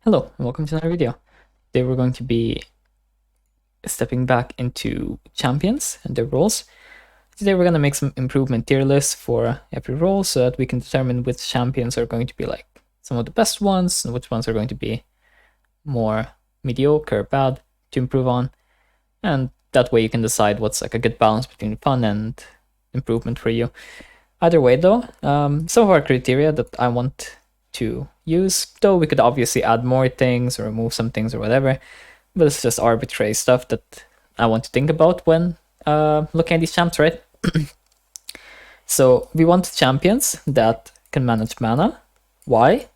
Hello and welcome to another video. Today we're going to be stepping back into champions and their roles. Today we're going to make some improvement tier lists for every role so that we can determine which champions are going to be like some of the best ones and which ones are going to be more mediocre, bad to improve on. And that way you can decide what's like a good balance between fun and improvement for you. Either way though, some of our criteria that I want to use, though we could obviously add more things or remove some things or whatever, but it's just arbitrary stuff that I want to think about when looking at these champs, right? So we want champions that can manage mana. Why?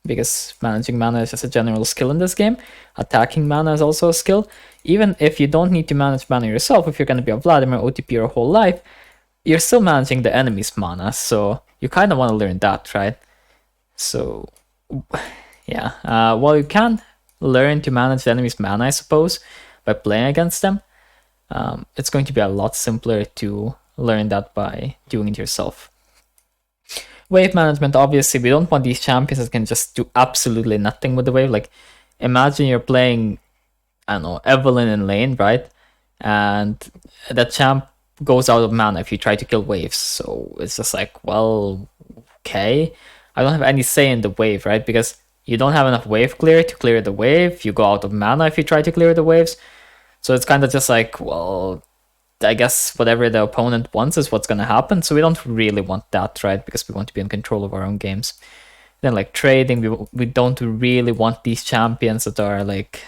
Because managing mana is just a general skill in this game. Attacking mana is also a skill. Even if you don't need to manage mana yourself, if you're going to be a Vladimir OTP your whole life, you're still managing the enemy's mana, so you kind of want to learn that, right? So, yeah, while you can learn to manage the enemy's mana, I suppose, by playing against them, it's going to be a lot simpler to learn that by doing it yourself. Wave management, obviously, we don't want these champions that can just do absolutely nothing with the wave. Like, imagine you're playing, I don't know, Evelyn in lane, right? And that champ goes out of mana if you try to kill waves. So it's just like, well, okay. I don't have any say in the wave, right? Because you don't have enough wave clear to clear the wave. You go out of mana if you try to clear the waves. So it's kind of just like, well, I guess whatever the opponent wants is what's going to happen. So we don't really want that, right? Because we want to be in control of our own games. Then like trading, we don't really want these champions that are like,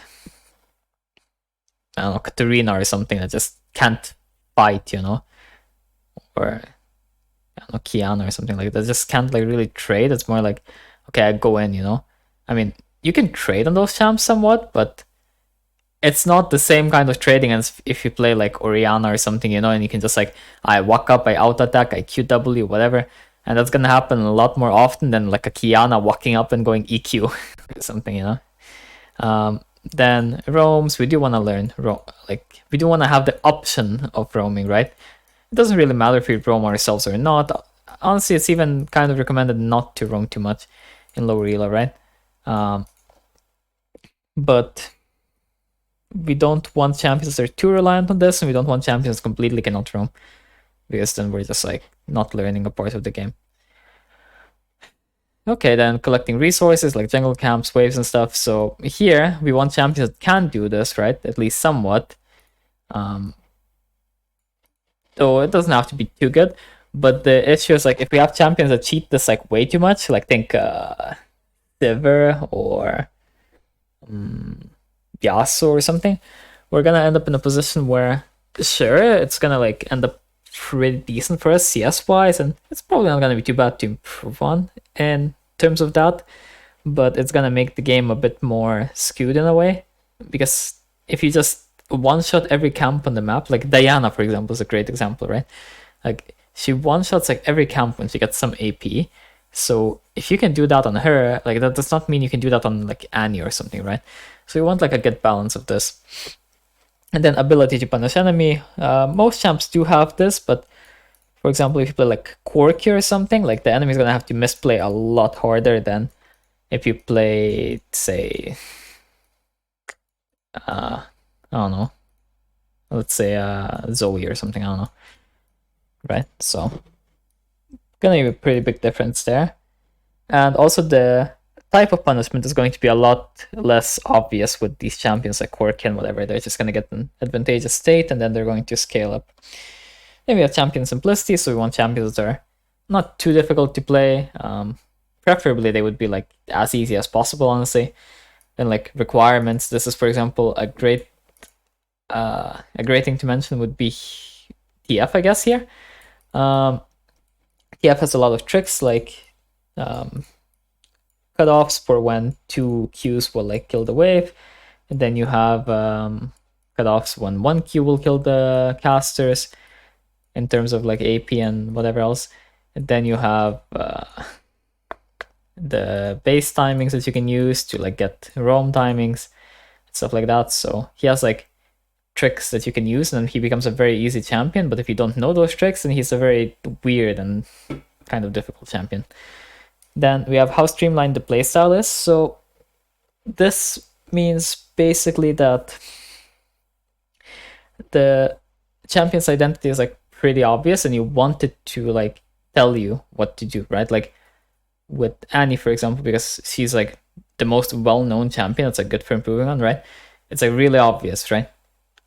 I don't know, Katarina or something that just can't fight, you know? Or I don't know, Kiana or something like that. Just can't like really trade. It's more like, okay, I go in, you know? I mean, you can trade on those champs somewhat, but it's not the same kind of trading as if you play like Oriana or something, you know, and you can just like, I walk up, I out attack, I QW, whatever. And that's gonna happen a lot more often than like a Kiana walking up and going EQ or something, you know? Then roams, we do want to learn, like, we do want to have the option of roaming, right? It doesn't really matter if we roam ourselves or not. Honestly, it's even kind of recommended not to roam too much in lower elo, right? But we don't want champions that are too reliant on this, and we don't want champions that completely cannot roam, because then we're just like not learning a part of the game. Okay, then collecting resources like jungle camps, waves, and stuff. So here we want champions that can do this, right? At least somewhat. So it doesn't have to be too good. But the issue is like if we have champions that cheat this like way too much, like think Sivir or Yasuo or something, we're gonna end up in a position where sure it's gonna like end up pretty decent for us CS wise, and it's probably not gonna be too bad to improve on in terms of that, but it's gonna make the game a bit more skewed in a way, because if you just one shot every camp on the map, like Diana for example is a great example, right? Like she one shots like every camp when she gets some AP. So if you can do that on her, like that does not mean you can do that on like Annie or something, right? So you want like a good balance of this. And then ability to punish enemy. Most champs do have this, but for example, if you play like Quirky or something, like the enemy is gonna have to misplay a lot harder than if you play, say, I don't know, let's say Zoe or something, I don't know, right? So gonna be a pretty big difference there. And also the type of punishment is going to be a lot less obvious with these champions like Quirky and whatever. They're just gonna get an advantageous state and then they're going to scale up. Then we have champion simplicity, so we want champions that are not too difficult to play. Preferably they would be like as easy as possible, honestly. Then like requirements, this is for example a great thing to mention would be TF, I guess here. TF has a lot of tricks like cutoffs for when 2 Qs will like kill the wave, and then you have cutoffs when 1 Q will kill the casters in terms of like AP and whatever else. And then you have the base timings that you can use to like get roam timings, stuff like that. So he has like tricks that you can use and he becomes a very easy champion, but if you don't know those tricks, then he's a very weird and kind of difficult champion. Then we have how streamlined the playstyle is. So this means basically that the champion's identity is like pretty obvious, and you want it to like tell you what to do, right? Like with Annie, for example, because she's like the most well-known champion. It's like good for improving on, right? It's like really obvious, right?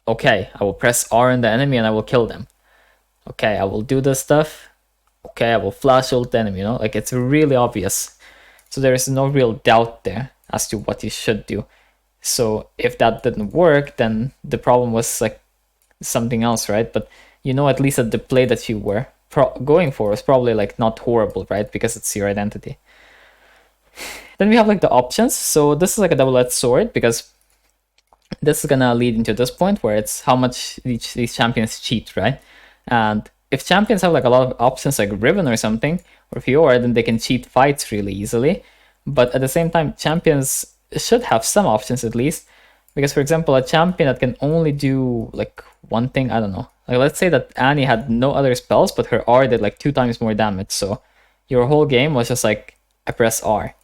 Okay, I will press R on the enemy and I will kill them. Okay, I will do this stuff. Okay, I will flash ult the enemy, you know? Like it's really obvious. So there is no real doubt there as to what you should do. So if that didn't work, then the problem was like something else, right? But you know, at least that the play that you were going for was probably like not horrible, right? Because it's your identity. Then we have like the options. So this is like a double-edged sword, because this is gonna lead into this point where it's how much these champions cheat, right? And if champions have like a lot of options like Riven or something, or Fiora, then they can cheat fights really easily. But at the same time, champions should have some options at least. Because, for example, a champion that can only do like one thing, I don't know. Like let's say that Annie had no other spells, but her R did like 2 times more damage. So your whole game was just like, I press R.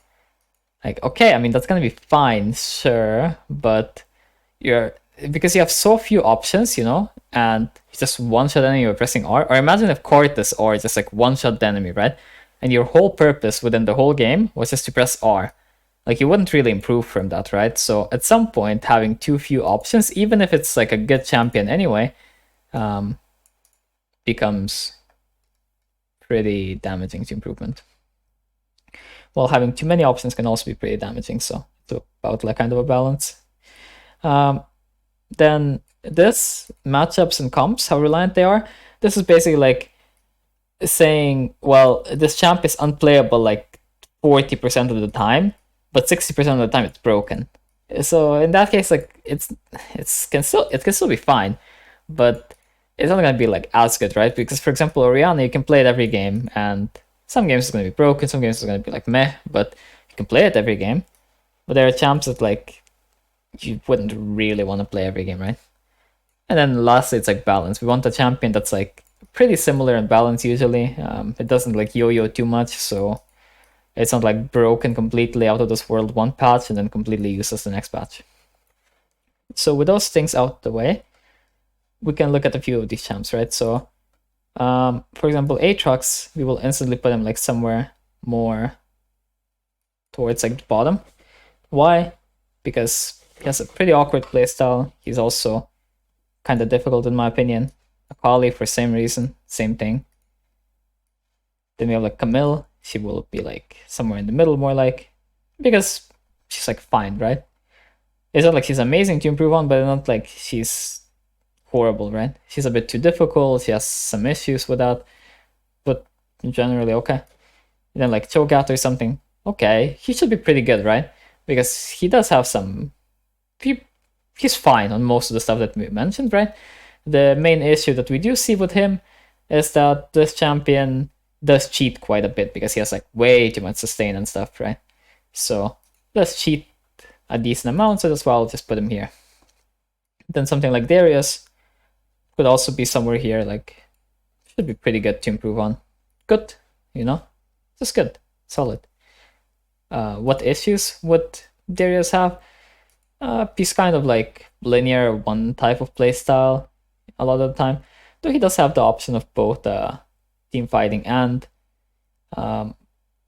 Like, okay, I mean, that's gonna be fine, sure, but because you have so few options, you know, and you just one-shot enemy by pressing R. Or imagine if Cortus or just like one-shot the enemy, right? And your whole purpose within the whole game was just to press R. Like you wouldn't really improve from that, right? So at some point, having too few options, even if it's like a good champion anyway, becomes pretty damaging to improvement. While having too many options can also be pretty damaging, so it's about like kind of a balance. Then this matchups and comps, how reliant they are. This is basically like saying, well, this champ is unplayable like 40% of the time, but 60% of the time it's broken. So in that case, like it can still be fine, but it's not gonna be like as good, right? Because for example, Orianna, you can play it every game, and some games it's gonna be broken, some games it's gonna be like meh, but you can play it every game. But there are champs that like you wouldn't really want to play every game, right? And then lastly, it's like balance. We want a champion that's like pretty similar in balance usually. It doesn't like yo-yo too much, so it's not like broken completely out of this world one patch and then completely useless the next patch. So with those things out the way, we can look at a few of these champs, right? So for example, Aatrox, we will instantly put him like somewhere more towards like the bottom. Why? Because he has a pretty awkward playstyle. He's also kind of difficult in my opinion. Akali for same reason, same thing. Then we have like Camille. She will be like somewhere in the middle more like, because she's like fine, right? It's not like she's amazing to improve on, but not like she's horrible, right? She's a bit too difficult. She has some issues with that, but generally okay. And then like Cho'Gath or something. Okay, he should be pretty good, right? Because he does have some... He's fine on most of the stuff that we mentioned, right? The main issue that we do see with him is that this champion does cheat quite a bit because he has like way too much sustain and stuff, right? So does cheat a decent amount, so that's why I'll just put him here. Then something like Darius could also be somewhere here, like should be pretty good to improve on. Good, you know? Just good, solid. What issues would Darius have? He's kind of like linear, one type of playstyle a lot of the time. Though he does have the option of both team fighting and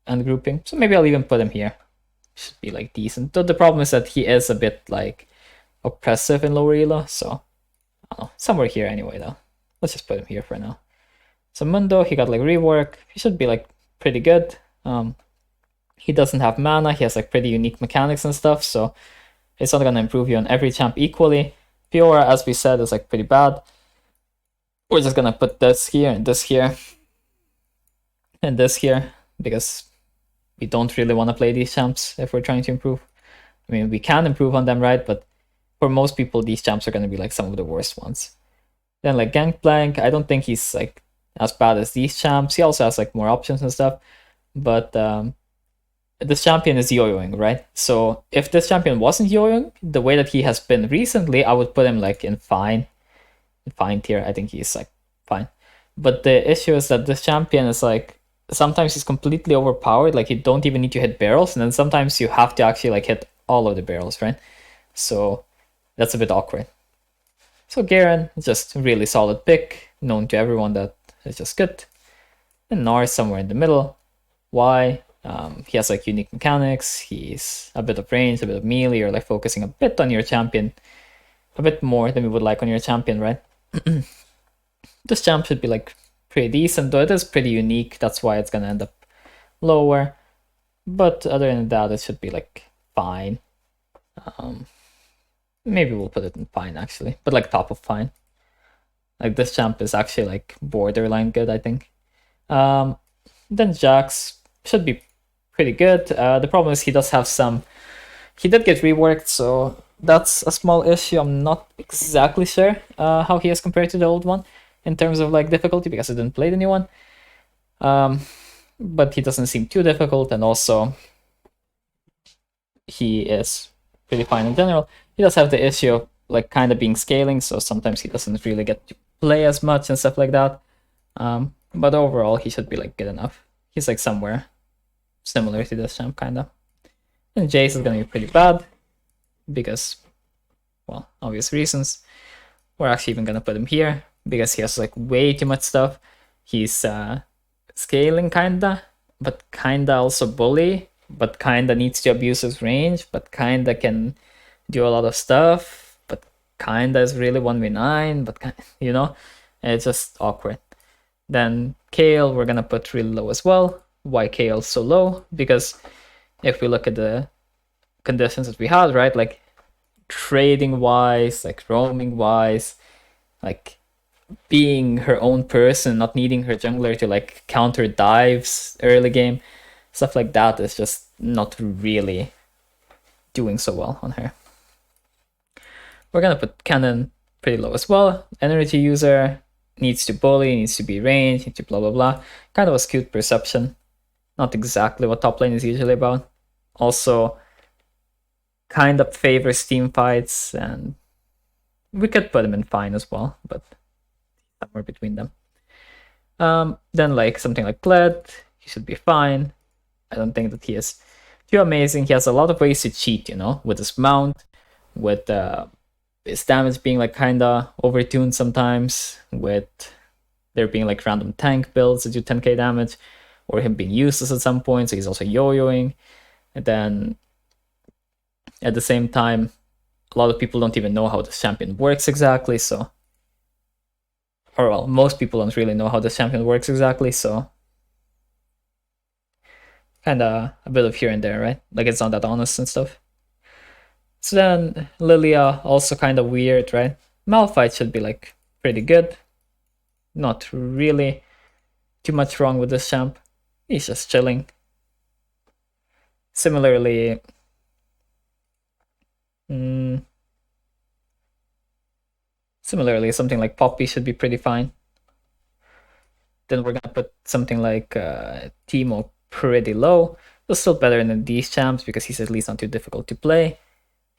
grouping. So maybe I'll even put him here. Should be like decent. Though the problem is that he is a bit like oppressive in lower elo, so I don't know, somewhere here anyway though. Let's just put him here for now. So Mundo, he got like rework. He should be like pretty good. He doesn't have mana. He has like pretty unique mechanics and stuff, so it's not gonna improve you on every champ equally. Fiora, as we said, is like pretty bad. We're just gonna put this here and this here and this here because we don't really want to play these champs if we're trying to improve. I mean, we can improve on them, right? But for most people, these champs are gonna be like some of the worst ones. Then like Gangplank, I don't think he's like as bad as these champs. He also has like more options and stuff, but this champion is yo-yoing, right? So if this champion wasn't yo-yoing the way that he has been recently, I would put him like in fine tier. I think he's like fine. But the issue is that this champion is like, sometimes he's completely overpowered, like you don't even need to hit barrels, and then sometimes you have to actually like hit all of the barrels, right? So that's a bit awkward. So Garen is just a really solid pick, known to everyone that is just good. And Nar somewhere in the middle. Why? He has like unique mechanics, he's a bit of range, a bit of melee, you're like focusing a bit on your champion. A bit more than we would like on your champion, right? This champ should be like pretty decent, though it is pretty unique, that's why it's gonna end up lower. But other than that, it should be like fine. Maybe we'll put it in fine actually, but like top of fine. Like this champ is actually like borderline good, I think. Then Jax should be pretty good. The problem is he does have some. He did get reworked, so that's a small issue. I'm not exactly sure how he is compared to the old one in terms of like difficulty because I didn't play the new one. But he doesn't seem too difficult, and also he is pretty fine in general. He does have the issue of like kind of being scaling, so sometimes he doesn't really get to play as much and stuff like that. But overall, he should be like good enough. He's like somewhere similar to this champ, kind of. And Jace is gonna be pretty bad because, well, obvious reasons. We're actually even gonna put him here because he has like way too much stuff. He's scaling kinda, but kinda also bully, but kinda needs to abuse his range, but kinda can do a lot of stuff, but kinda is really 1v9, but you know, it's just awkward. Then Kayle, we're gonna put really low as well. Why Kayle so low? Because if we look at the conditions that we had, right, like trading wise, like roaming wise, like being her own person, not needing her jungler to like counter dives early game, stuff like that is just not really doing so well on her. We're gonna put Cannon pretty low as well. Energy user, needs to bully, needs to be range, needs to blah blah blah. Kind of a skewed perception. Not exactly what top lane is usually about. Also, kind of favors team fights, and we could put him in fine as well, but somewhere between them. Then like something like Pled, he should be fine. I don't think that he is too amazing. He has a lot of ways to cheat, you know, with his mount, with his damage being like kinda overtuned sometimes, with there being like random tank builds that do 10k damage, or him being useless at some point, so he's also yo-yoing. And then at the same time, a lot of people don't even know how this champion works exactly, so, or well, most people don't really know how this champion works exactly, so kinda a bit of here and there, right? Like it's not that honest and stuff. So then Lilia, also kind of weird, right? Malphite should be like pretty good. Not really too much wrong with this champ. He's just chilling. Similarly, something like Poppy should be pretty fine. Then we're gonna put something like Teemo pretty low. But still better than these champs because he's at least not too difficult to play.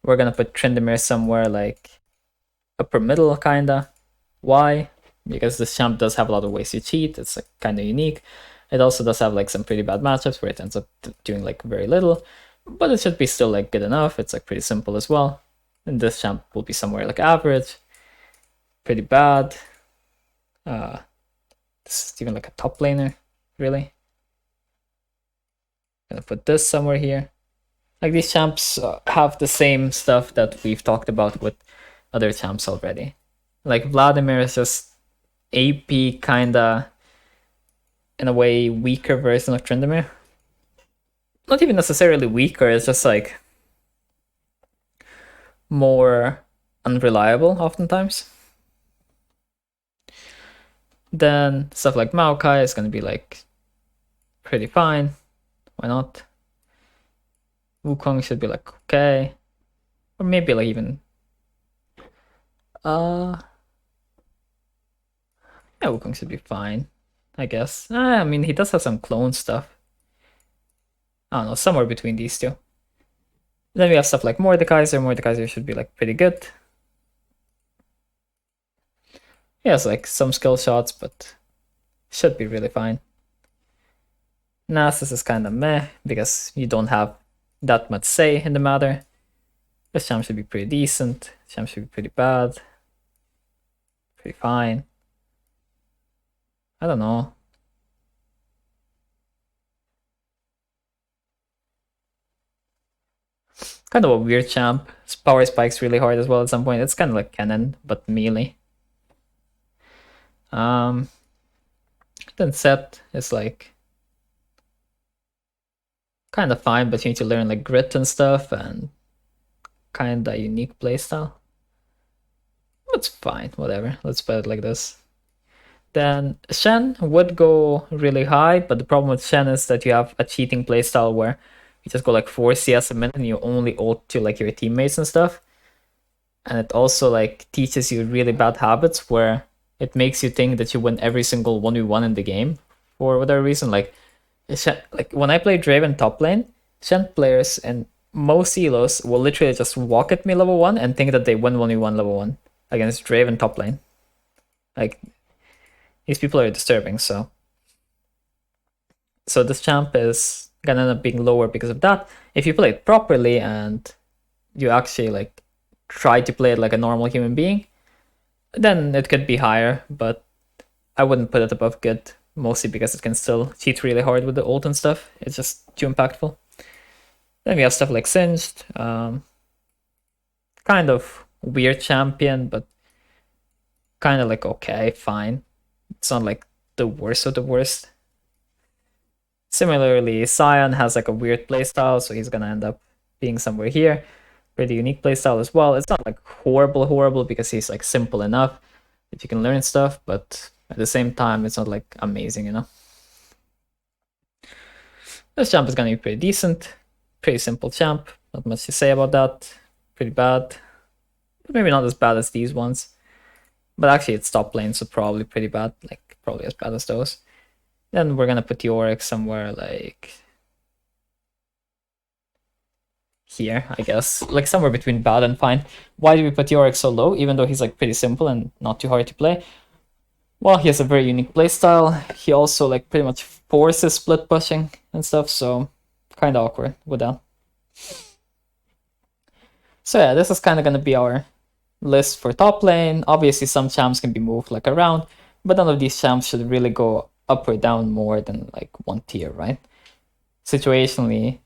We're gonna put Tryndamere somewhere like upper middle, kinda. Why? Because this champ does have a lot of ways to cheat. It's like kind of unique. It also does have like some pretty bad matchups where it ends up doing like very little, but it should be still like good enough. It's like pretty simple as well. And this champ will be somewhere like average, pretty bad. This is even like a top laner, really. Gonna put this somewhere here. Like these champs have the same stuff that we've talked about with other champs already. Like Vladimir is just AP kinda, in a way, weaker version of Tryndamere. Not even necessarily weaker, it's just like more unreliable oftentimes. Then stuff like Maokai is gonna be like pretty fine. Why not? Wukong should be like okay. Or maybe like even yeah, Wukong should be fine, I guess. I mean, he does have some clone stuff. I don't know, somewhere between these two. Then we have stuff like Mordekaiser. Mordekaiser should be like pretty good. He has like some skill shots, but should be really fine. Nasus is kind of meh because you don't have that much say in the matter. This champ should be pretty decent. This champ should be pretty bad. Pretty fine. I don't know. Kind of a weird champ. His power spikes really hard as well at some point. It's kind of like Cannon, but melee. Then set is like kind of fine, but you need to learn like grit and stuff and kind of unique playstyle. It's fine, whatever. Let's put it like this. Then Shen would go really high, but the problem with Shen is that you have a cheating playstyle where you just go like 4 CS a minute and you only ult to like your teammates and stuff. And it also like teaches you really bad habits where it makes you think that you win every single 1v1 in the game for whatever reason. Like when I play Draven top lane, Shen players and most elos will literally just walk at me level 1 and think that they win 1v1 level 1 against Draven top lane. Like, these people are disturbing, so this champ is gonna end up being lower because of that. If you play it properly and you actually like try to play it like a normal human being, then it could be higher, but I wouldn't put it above good, mostly because it can still cheat really hard with the ult and stuff. It's just too impactful. Then we have stuff like Singed, kind of weird champion, but kind of like okay, fine. It's not like the worst of the worst. Similarly, Sion has like a weird playstyle, so he's gonna end up being somewhere here. Pretty unique playstyle as well. It's not like horrible because he's like simple enough that you can learn stuff, but at the same time, it's not like amazing, you know. This champ is gonna be pretty decent, pretty simple champ. Not much to say about that. Pretty bad. Maybe not as bad as these ones, but actually it's top lane, so probably pretty bad. Like probably as bad as those. Then we're gonna put Yorick somewhere like here, I guess. Like somewhere between bad and fine. Why do we put Yorick so low, even though he's like pretty simple and not too hard to play? Well, he has a very unique playstyle. He also like pretty much forces split pushing and stuff, so kind of awkward with that. So yeah, this is kind of gonna be our list for top lane. Obviously, some champs can be moved like around, but none of these champs should really go up or down more than like one tier, right? Situationally,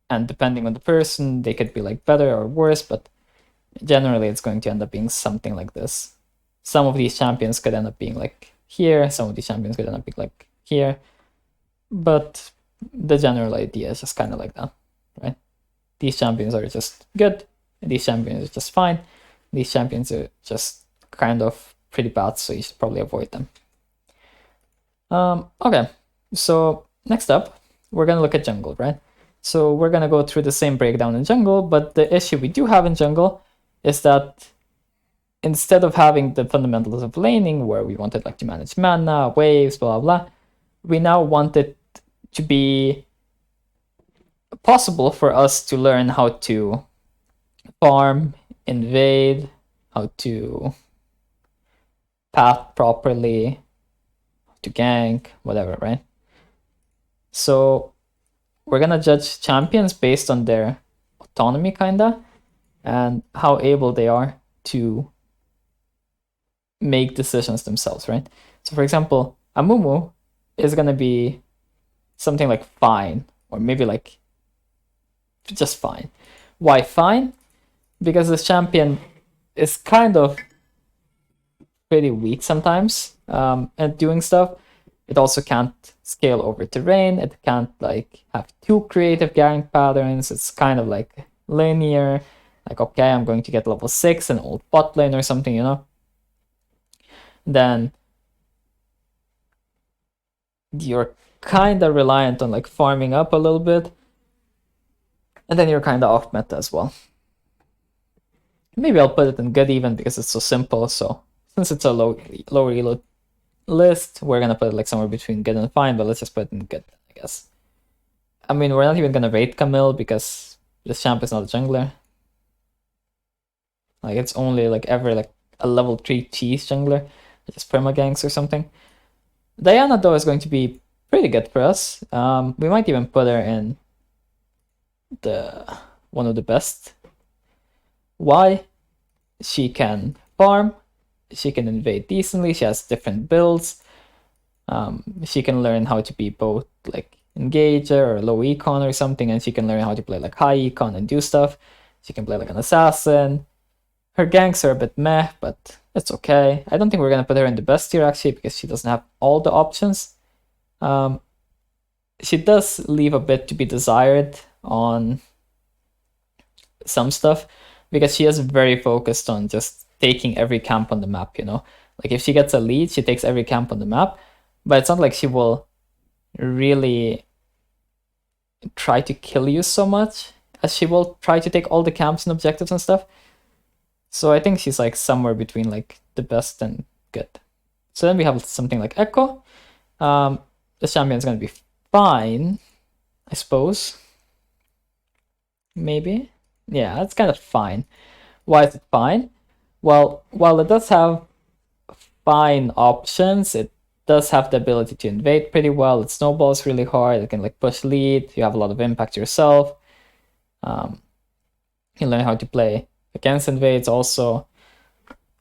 and depending on the person, they could be like better or worse, but generally it's going to end up being something like this. Some of these champions could end up being like here, some of these champions could end up being like here, but the general idea is just kind of like that, right? These champions are just good, and these champions are just fine. These champions are just kind of pretty bad, so you should probably avoid them. Okay, so next up, we're gonna look at jungle, right? So we're gonna go through the same breakdown in jungle, but the issue we do have in jungle is that instead of having the fundamentals of laning, where we wanted like to manage mana, waves, blah, blah, blah, we now want it to be possible for us to learn how to farm, invade, how to path properly, to gank, whatever, right? So we're gonna judge champions based on their autonomy, kinda, and how able they are to make decisions themselves, right? So for example, Amumu is gonna be something like fine, or maybe like just fine. Why fine? Because this champion is kind of pretty weak sometimes at doing stuff. It also can't scale over terrain. It can't like have too creative gank patterns. It's kind of like linear. Like, okay, I'm going to get level 6 and ult bot lane or something, you know? Then you're kind of reliant on like farming up a little bit. And then you're kind of off meta as well. Maybe I'll put it in good even because it's so simple. So since it's a low reload list, we're gonna put it like somewhere between good and fine, but let's just put it in good, I guess. I mean, we're not even gonna rate Camille because this champ is not a jungler. Like, it's only like ever like a level 3 cheese jungler, just permaganks or something. Diana though is going to be pretty good for us. We might even put her in the one of the best. Why? She can farm, she can invade decently, she has different builds, she can learn how to be both like engager or low econ or something, and she can learn how to play like high econ and do stuff. She can play like an assassin. Her ganks are a bit meh, but it's okay. I don't think we're gonna put her in the best tier actually, because she doesn't have all the options. She does leave a bit to be desired on some stuff, because she is very focused on just taking every camp on the map, you know? Like if she gets a lead, she takes every camp on the map, but it's not like she will really try to kill you so much as she will try to take all the camps and objectives and stuff. So I think she's like somewhere between like the best and good. So then we have something like Echo. The champion's gonna be fine, I suppose. Maybe. Yeah, it's kind of fine. Why is it fine? Well, while it does have fine options, it does have the ability to invade pretty well. It snowballs really hard. It can like push lead. You have a lot of impact yourself. You learn how to play against invades also.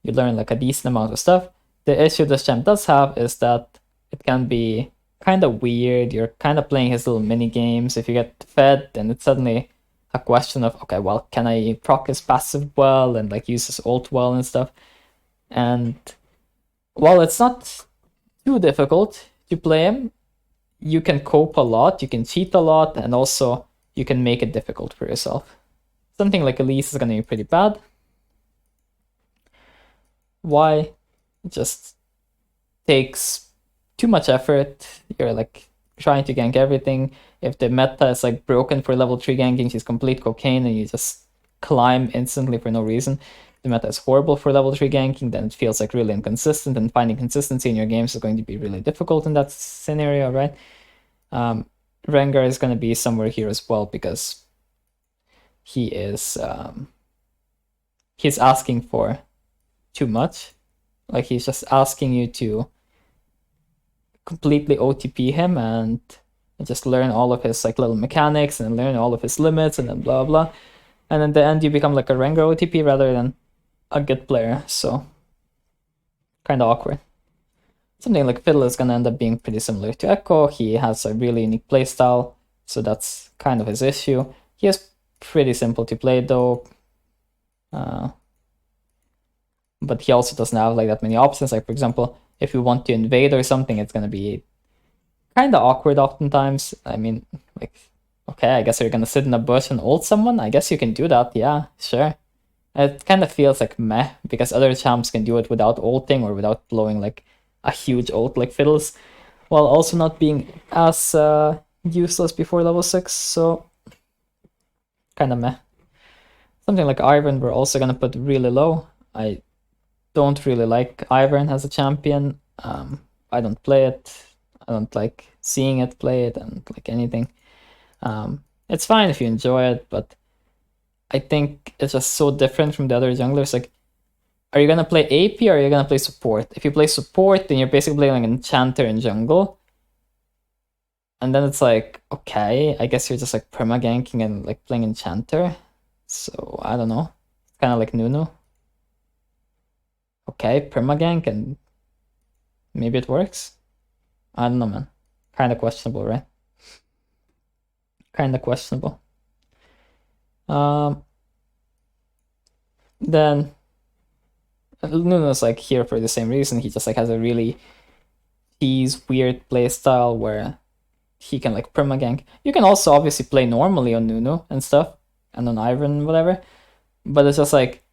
You learn like a decent amount of stuff. The issue this champ does have is that it can be kind of weird. You're kind of playing his little mini games. If you get fed, then it's suddenly a question of, okay, well, can I proc his passive well and like use his ult well and stuff? And while it's not too difficult to play him, you can cope a lot, you can cheat a lot, and also you can make it difficult for yourself. Something like Elise is gonna be pretty bad. Why? It just takes too much effort. You're like trying to gank everything. If the meta is like broken for level 3 ganking, she's complete cocaine and you just climb instantly for no reason. If the meta is horrible for level 3 ganking, then it feels like really inconsistent, and finding consistency in your games is going to be really difficult in that scenario, right? Rengar is going to be somewhere here as well, because he is he's asking for too much. Like he's just asking you to completely OTP him and just learn all of his like little mechanics and learn all of his limits and then blah blah. And in the end you become like a Rengar OTP rather than a good player, so kind of awkward. Something like Fiddle is gonna end up being pretty similar to Echo. He has a really unique playstyle, so that's kind of his issue. He is pretty simple to play though. But he also doesn't have like that many options. Like for example, if you want to invade or something, it's gonna be kind of awkward oftentimes. I mean, like, okay, I guess you're gonna sit in a bush and ult someone. I guess you can do that, yeah, sure. It kind of feels like meh, because other champs can do it without ulting or without blowing like a huge ult like Fiddles, while also not being as useless before level 6, so kind of meh. Something like Ivern we're also gonna put really low. I don't really like Ivern as a champion. I don't play it. I don't like seeing it play it and like anything. It's fine if you enjoy it, but I think it's just so different from the other junglers. Like, are you gonna play AP or are you gonna play support? If you play support, then you're basically playing like an enchanter in jungle. And then it's like, okay, I guess you're just like perma-ganking and like playing enchanter. So, I don't know. It's kind of like Nunu. Okay, perma-gank and maybe it works? I don't know, man. Kind of questionable, right? Kind of questionable. Then Nuno's like here for the same reason. He just like has a really weird playstyle where he can like perma-gank. You can also obviously play normally on Nuno and stuff, and on Ivern and whatever, but it's just like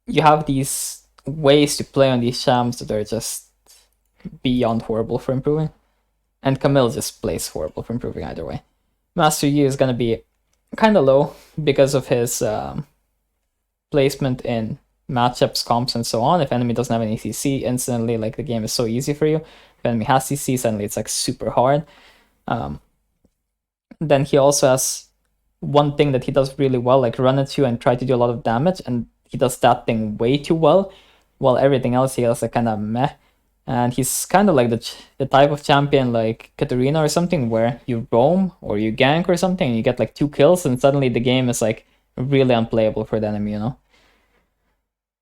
you have these ways to play on these champs that are just beyond horrible for improving. And Camille just plays horrible for improving either way. Master Yi is gonna be kind of low because of his placement in matchups, comps, and so on. If enemy doesn't have any CC, instantly like the game is so easy for you. If enemy has CC, suddenly it's like super hard. Then he also has one thing that he does really well, like run at you and try to do a lot of damage, and he does that thing way too well, while everything else he has like kind of meh. And he's kind of like the type of champion like Katarina or something, where you roam or you gank or something and you get like 2 kills and suddenly the game is like really unplayable for the enemy, you know?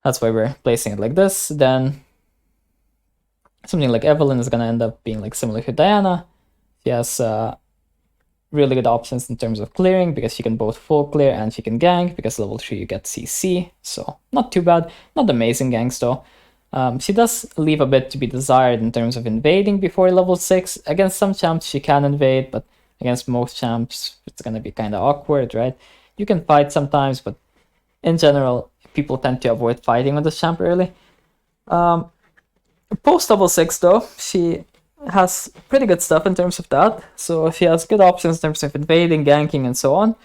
That's why we're placing it like this. Then something like Evelyn is gonna end up being like similar to Diana. She has really good options in terms of clearing because she can both full clear and she can gank because level 3 you get CC, so not too bad. Not amazing ganks though. She does leave a bit to be desired in terms of invading before level 6. Against some champs she can invade, but against most champs it's gonna be kind of awkward, right? You can fight sometimes, but in general people tend to avoid fighting with this champ early. Post level 6 though, she has pretty good stuff in terms of that. So she has good options in terms of invading, ganking, and so on.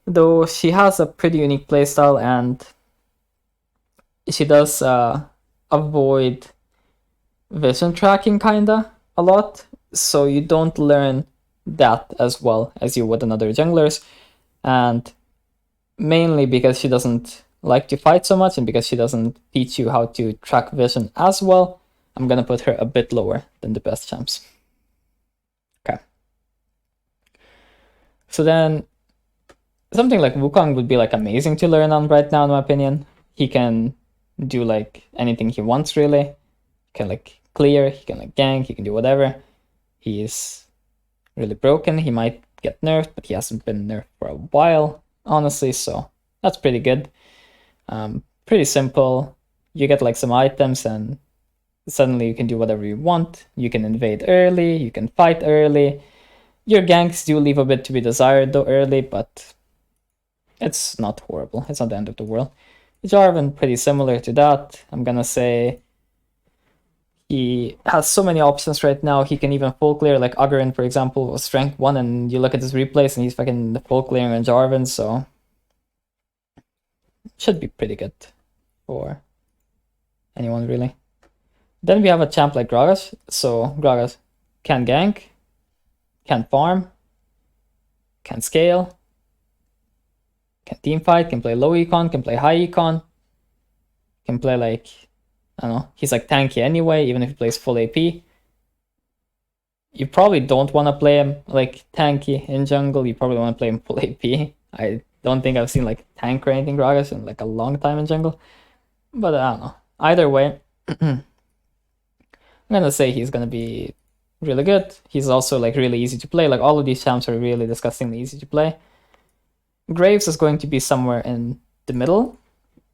Though she has a pretty unique playstyle and she does avoid vision tracking kinda a lot. So you don't learn that as well as you would in other junglers. And mainly because she doesn't like to fight so much and because she doesn't teach you how to track vision as well, I'm gonna put her a bit lower than the best champs. Okay. So then something like Wukong would be like amazing to learn on right now in my opinion. He can do like anything he wants really. He can like clear, he can like gank, he can do whatever. He is really broken. He might get nerfed, but he hasn't been nerfed for a while, honestly, so that's pretty good. Pretty simple. You get like some items and suddenly you can do whatever you want. You can invade early, you can fight early. Your ganks do leave a bit to be desired though early, but it's not horrible. It's not the end of the world. Jarvan, pretty similar to that. I'm gonna say he has so many options right now. He can even full clear, like Agarin, for example, was rank 1, and you look at his replays and he's fucking full clearing on Jarvan, so should be pretty good for anyone really. Then we have a champ like Gragas. So Gragas can gank, can farm, can scale, can teamfight, can play low econ, can play high econ, can play like, I don't know, he's like tanky anyway, even if he plays full AP. You probably don't want to play him like tanky in jungle, you probably want to play him full AP. I don't think I've seen like tank or anything Gragas in like a long time in jungle. But I don't know. Either way, I'm gonna say he's gonna be really good. He's also like really easy to play. Like all of these champs are really disgustingly easy to play. Graves is going to be somewhere in the middle.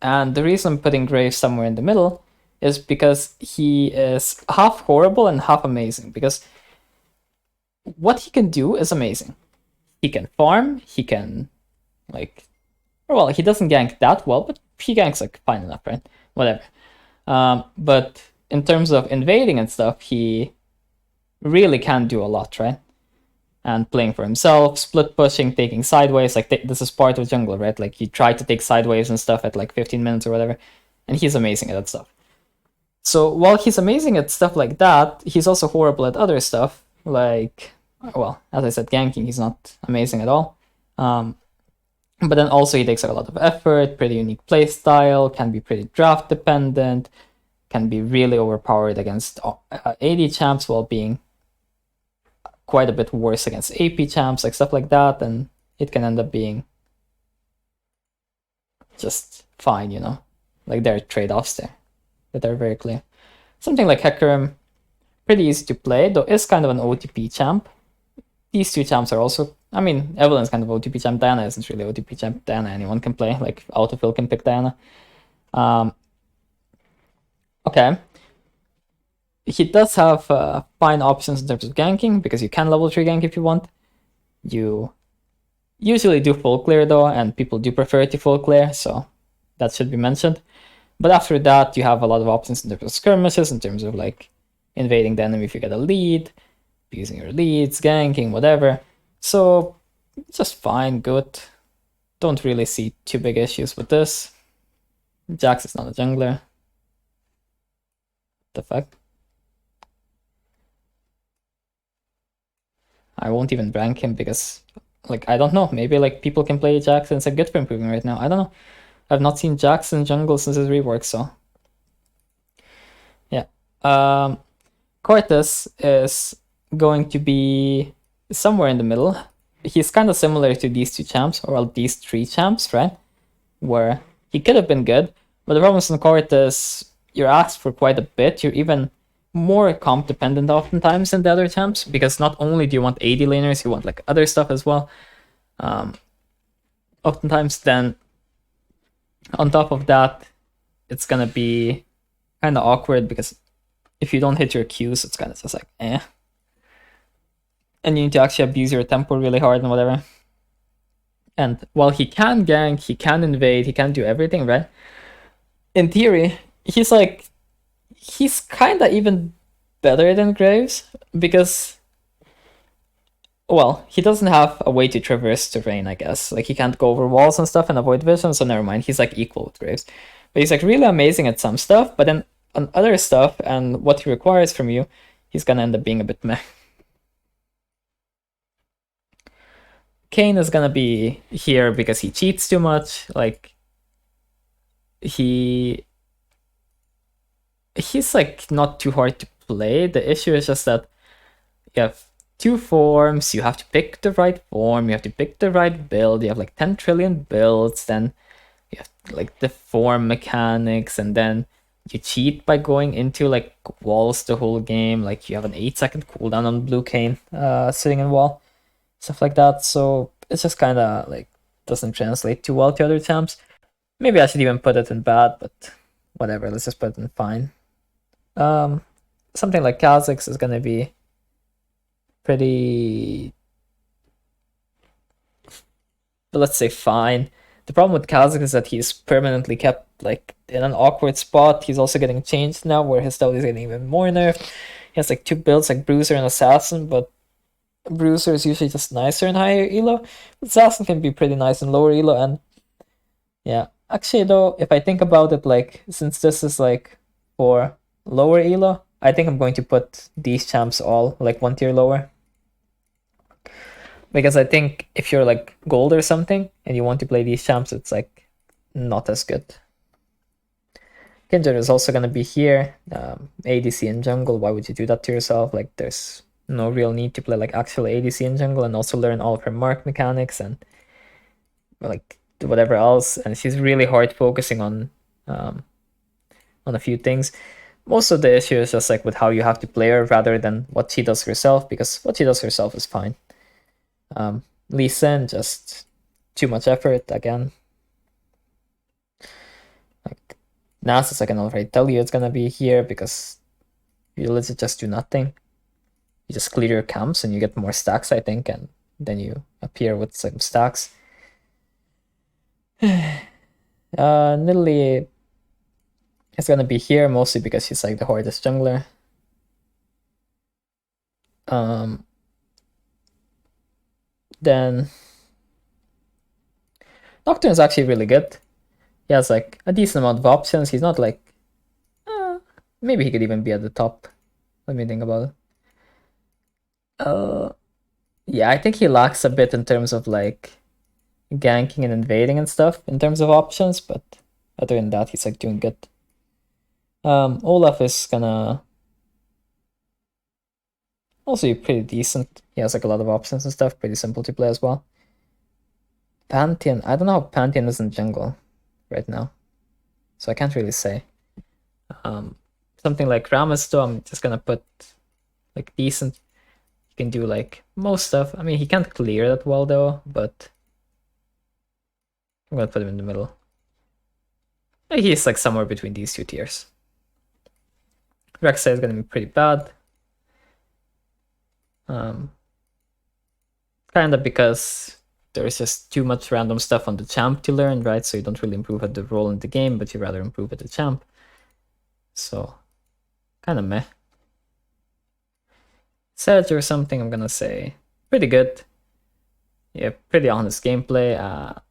And the reason I'm putting Graves somewhere in the middle is because he is half horrible and half amazing. Because what he can do is amazing. He can farm, he can like, well, he doesn't gank that well, but he ganks like fine enough, right? Whatever. But in terms of invading and stuff, he really can do a lot, right? And playing for himself, split pushing, taking sideways, like this is part of jungle, right? Like you try to take sideways and stuff at like 15 minutes or whatever, and he's amazing at that stuff. So while he's amazing at stuff like that, he's also horrible at other stuff, like, well, as I said, ganking, he's not amazing at all. But then also he takes like a lot of effort, pretty unique playstyle, can be pretty draft dependent, can be really overpowered against AD champs while being quite a bit worse against AP champs, like stuff like that, and it can end up being just fine, you know? Like there are trade-offs there that are very clear. Something like Hecarim, pretty easy to play, though is kind of an OTP champ. These two champs are also, I mean, Evelyn's kind of OTP champ, Diana isn't really OTP champ, Diana anyone can play, like Autofill can pick Diana. Okay. He does have fine options in terms of ganking, because you can level 3 gank if you want. You usually do full clear though, and people do prefer to full clear, so that should be mentioned. But after that, you have a lot of options in terms of skirmishes, in terms of like invading the enemy if you get a lead, using your leads, ganking, whatever. So just fine, good. Don't really see too big issues with this. Jax is not a jungler. The fuck? I won't even rank him because, like, I don't know. Maybe like people can play Jax and it's like good for improving right now. I don't know. I've not seen Jax in jungle since his rework, so yeah. Cortez is going to be somewhere in the middle. He's kind of similar to these two champs, or well, these three champs, right? Where he could have been good, But the problem with court is you're asked for quite a bit. You're even more comp dependent oftentimes than the other champs, because not only do you want AD laners, you want like other stuff as well. Oftentimes then on top of that, it's gonna be kind of awkward because if you don't hit your Qs, it's kind of just like eh. And you need to actually abuse your tempo really hard and whatever. And while he can gank, he can invade, he can do everything, right? In theory, he's kind of even better than Graves because, well, he doesn't have a way to traverse terrain, I guess. Like, he can't go over walls and stuff and avoid vision, so never mind. He's like equal with Graves. But he's like really amazing at some stuff, but then on other stuff and what he requires from you, he's gonna end up being a bit meh. Kane is gonna be here because he cheats too much. Like, he's like not too hard to play. The issue is just that you have two forms, you have to pick the right form, you have to pick the right build, you have like 10 trillion builds, then you have like the form mechanics, and then you cheat by going into like walls the whole game. Like, you have an 8-second cooldown on blue Kane sitting in wall, stuff like that. So it's just kind of like doesn't translate too well to other champs. Maybe I should even put it in bad, but whatever, let's just put it in fine. Something like Kha'Zix is gonna be pretty, let's say, fine. The problem with Kha'Zix is that he's permanently kept like in an awkward spot. He's also getting changed now, where his stuff is getting even more nerfed. He has like two builds, like Bruiser and Assassin, but Bruiser is usually just nicer in higher elo. Assassin can be pretty nice in lower elo, and yeah. Actually, though, if I think about it, like, since this is like for lower elo, I think I'm going to put these champs all like one tier lower. Because I think if you're like gold or something and you want to play these champs, it's like not as good. Kindred is also going to be here. ADC in jungle, why would you do that to yourself? Like, there's no real need to play like actual ADC in jungle and also learn all of her mark mechanics and like whatever else. And she's really hard focusing on a few things. Most of the issue is just like with how you have to play her rather than what she does herself, because what she does herself is fine. Lee Sin, just too much effort again. Like, Nasus, I can already tell you it's gonna be here because you legit just do nothing. You just clear your camps and you get more stacks, I think, and then you appear with some stacks. Nidalee is gonna be here mostly because she's like the hardest jungler. Then Nocturne is actually really good. He has like a decent amount of options. He's not like maybe he could even be at the top. Let me think about it. Yeah, I think he lacks a bit in terms of like ganking and invading and stuff in terms of options, but other than that, he's like doing good. Olaf is gonna also be pretty decent. He has like a lot of options and stuff, pretty simple to play as well. Pantheon, I don't know how Pantheon is in jungle right now, so I can't really say. Something like Rammus, though, I'm just gonna put like decent. He can do like most stuff. I mean, he can't clear that well though, but I'm gonna put him in the middle. He's like somewhere between these two tiers. Rek'Sai is gonna be pretty bad. Kind of because there's just too much random stuff on the champ to learn, right? So you don't really improve at the role in the game, but you rather improve at the champ. So, kind of meh. Sedge or something, I'm gonna say pretty good. Yeah, pretty honest gameplay.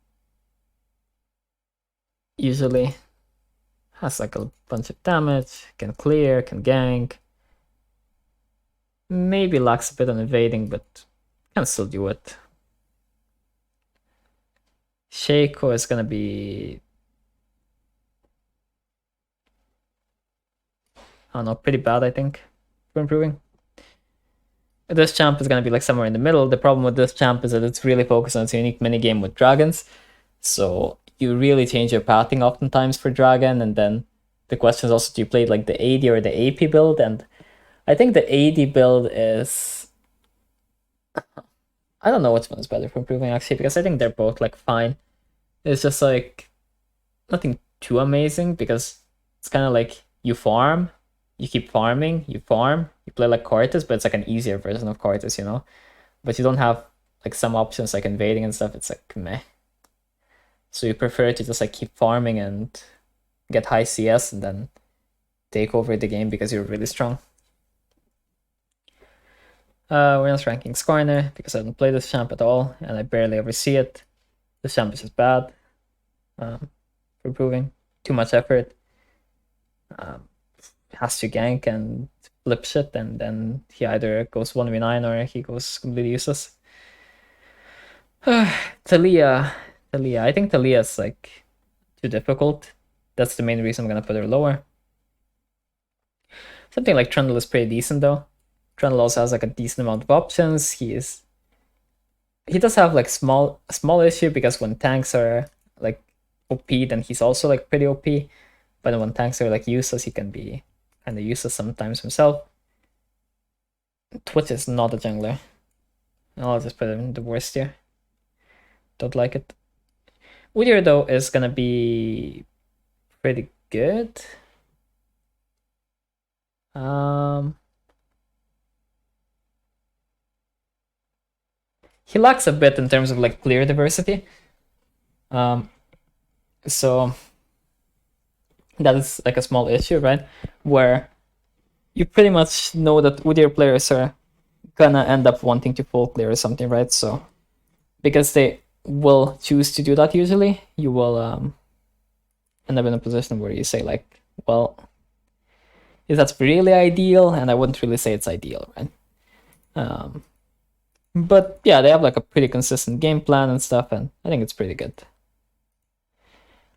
Usually has like a bunch of damage, can clear, can gank. Maybe lacks a bit on evading, but can still do it. Shaco is gonna be, I don't know, pretty bad, I think, for improving. This champ is gonna be like somewhere in the middle. The problem with this champ is that it's really focused on its unique minigame with dragons. So you really change your pathing oftentimes for Dragon, and then the question is also, do you play like the AD or the AP build? And I think the AD build is, I don't know which one is better for improving actually, because I think they're both like fine. It's just like nothing too amazing, because it's kind of like you farm, you keep farming, you farm, you play like Cortis, but it's like an easier version of Cortis, you know? But you don't have like some options like invading and stuff. It's like meh. So you prefer to just like keep farming and get high CS and then take over the game because you're really strong. We're not ranking Skarner because I don't play this champ at all and I barely ever see it. This champ is just bad for improving. Too much effort. Has to gank and flip shit, and then he either goes 1v9 or he goes completely useless. Talia. I think Talia is like too difficult. That's the main reason I'm gonna put her lower. Something like Trundle is pretty decent though. Trundle also has like a decent amount of options. He does have like a small issue because when tanks are like OP, then he's also like pretty OP. But when tanks are like useless, he can be kind of useless sometimes himself. Twitch is not a jungler. I'll just put him in the worst tier. Don't like it. Udyr though is gonna be pretty good. He lacks a bit in terms of like clear diversity. So that is like a small issue, right? Where you pretty much know that Udyr players are gonna end up wanting to full clear or something, right? So because they will choose to do that usually, you will end up in a position where you say like, well, is that really ideal? And I wouldn't really say it's ideal, right? But yeah, they have like a pretty consistent game plan and stuff, and I think it's pretty good.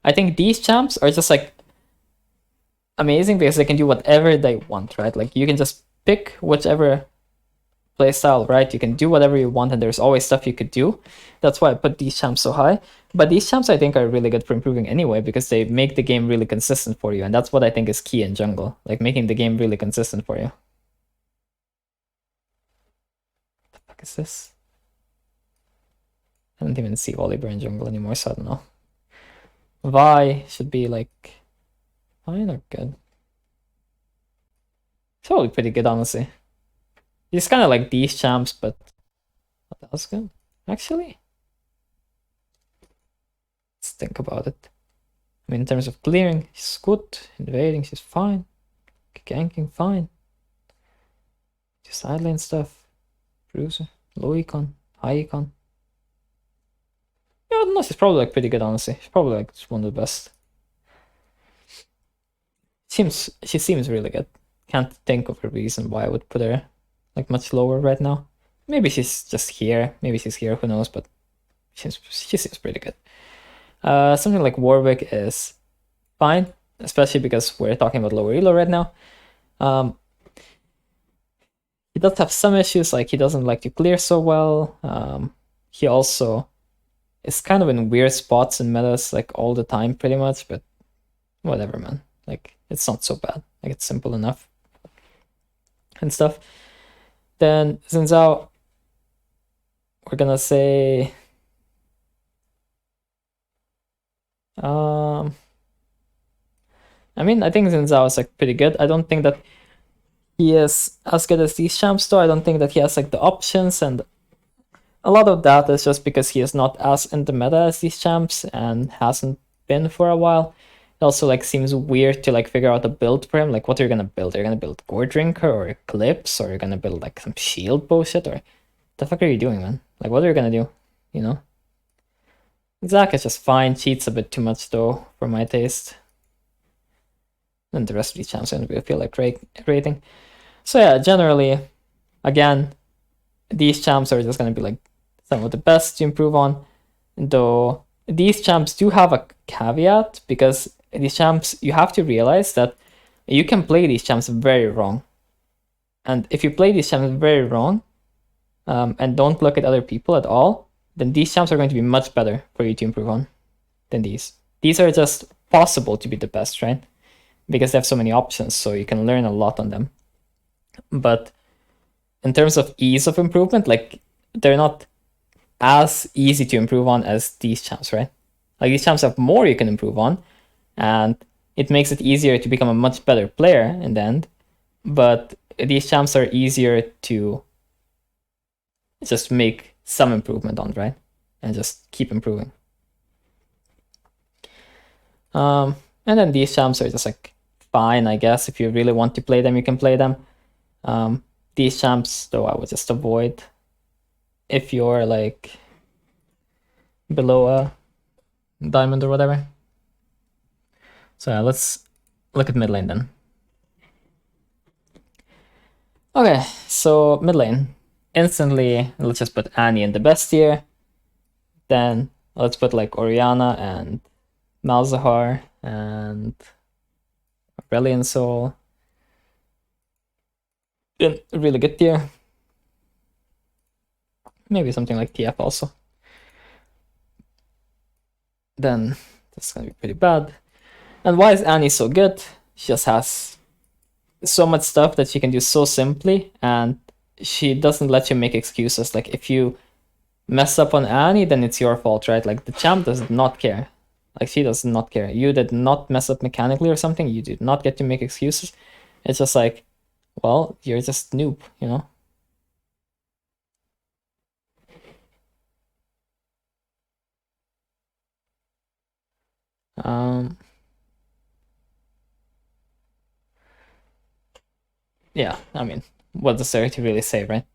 I think these champs are just like amazing because they can do whatever they want, right? Like you can just pick whichever playstyle, right? You can do whatever you want, and there's always stuff you could do. That's why I put these champs so high. But these champs I think are really good for improving anyway, because they make the game really consistent for you, and that's what I think is key in jungle, like making the game really consistent for you. What the fuck is this? I don't even see Volibear in jungle anymore, so I don't know. Vi should be like fine or good. It's probably pretty good, honestly. He's kind of like these champs, but that was good. Actually, let's think about it. I mean, in terms of clearing, she's good. Invading, she's fine. Ganking, fine. Just side lane stuff. Bruiser, low econ, high econ. Yeah, no, she's probably like pretty good, honestly. She's probably like one of the best. She seems really good. Can't think of a reason why I would put her like much lower right now. Maybe she's just here. Maybe she's here. Who knows? But she seems pretty good. Something like Warwick is fine, especially because we're talking about lower elo right now. He does have some issues, like he doesn't like to clear so well. He also is kind of in weird spots in metas like all the time, pretty much. But whatever, man. Like it's not so bad. Like it's simple enough and stuff. Then Xin Zhao, we're gonna say I mean, I think Xin Zhao is like pretty good. I don't think that he is as good as these champs though. I don't think that he has like the options, and a lot of that is just because he is not as in the meta as these champs and hasn't been for a while. It also like seems weird to like figure out a build for him. Like what are you gonna build? Are you gonna build Gore Drinker or Eclipse, or are you gonna build like some shield bullshit, or the fuck are you doing, man? Like what are you gonna do? You know? Zac is just fine, cheats a bit too much though, for my taste. And the rest of these champs are gonna feel like rating. So yeah, generally, again, these champs are just gonna be like some of the best to improve on. Though these champs do have a caveat, because these champs, you have to realize that you can play these champs very wrong. And if you play these champs very wrong, and don't look at other people at all, then these champs are going to be much better for you to improve on than these. These are just possible to be the best, right? Because they have so many options, so you can learn a lot on them. But in terms of ease of improvement, like they're not as easy to improve on as these champs, right? Like these champs have more you can improve on, and it makes it easier to become a much better player in the end. But these champs are easier to just make some improvement on, right? And just keep improving. And then these champs are just like fine, I guess. If you really want to play them, you can play them. These champs, though, I would just avoid if you're like below a diamond or whatever. So yeah, let's look at mid lane then. Okay, so mid lane. Instantly, let's just put Annie in the best tier. Then let's put like Orianna and Malzahar and Aurelion Soul in a really good tier. Maybe something like TF also. Then that's gonna be pretty bad. And why is Annie so good? She just has so much stuff that she can do so simply, and she doesn't let you make excuses. Like if you mess up on Annie, then it's your fault, right? Like the champ does not care. Like she does not care. You did not mess up mechanically or something. You did not get to make excuses. It's just like, well, you're just noob, you know? Yeah, I mean, what is there to really say, right?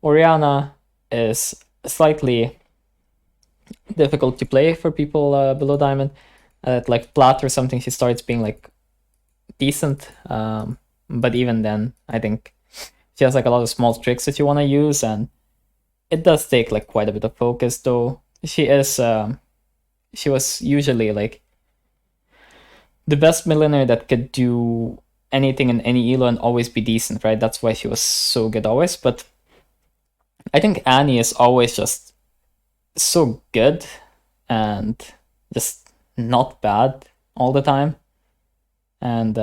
Orianna is slightly difficult to play for people below diamond. At like plat or something, she starts being like decent. But even then, I think she has like a lot of small tricks that you want to use, and it does take like quite a bit of focus. Though she was usually like the best millionaire that could do anything in any elo and always be decent, right? That's why she was so good always. But I think Annie is always just so good and just not bad all the time. And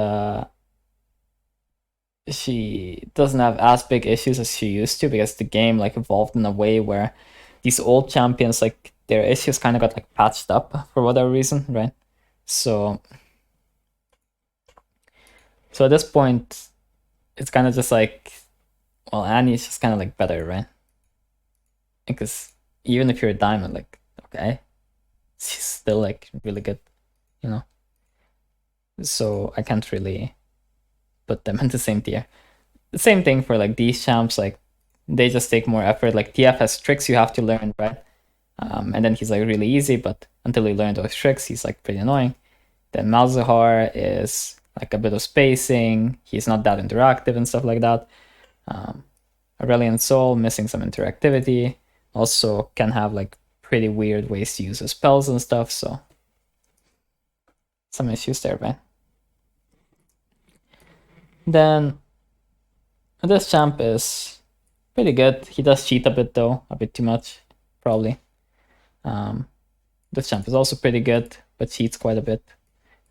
she doesn't have as big issues as she used to, because the game like evolved in a way where these old champions, like their issues kind of got like patched up for whatever reason, right? So at this point, it's kind of just like, well, Annie's just kind of like better, right? Because even if you're a diamond, like, okay, she's still like really good, you know? So I can't really put them in the same tier. The same thing for like these champs, like they just take more effort. Like TF has tricks you have to learn, right? And then he's like really easy, but until you learn those tricks, he's like pretty annoying. Then Malzahar is like a bit of spacing. He's not that interactive and stuff like that. Aurelion Soul missing some interactivity. Also can have like pretty weird ways to use his spells and stuff, so some issues there, right? Then this champ is pretty good. He does cheat a bit though, a bit too much, probably. This champ is also pretty good, but cheats quite a bit.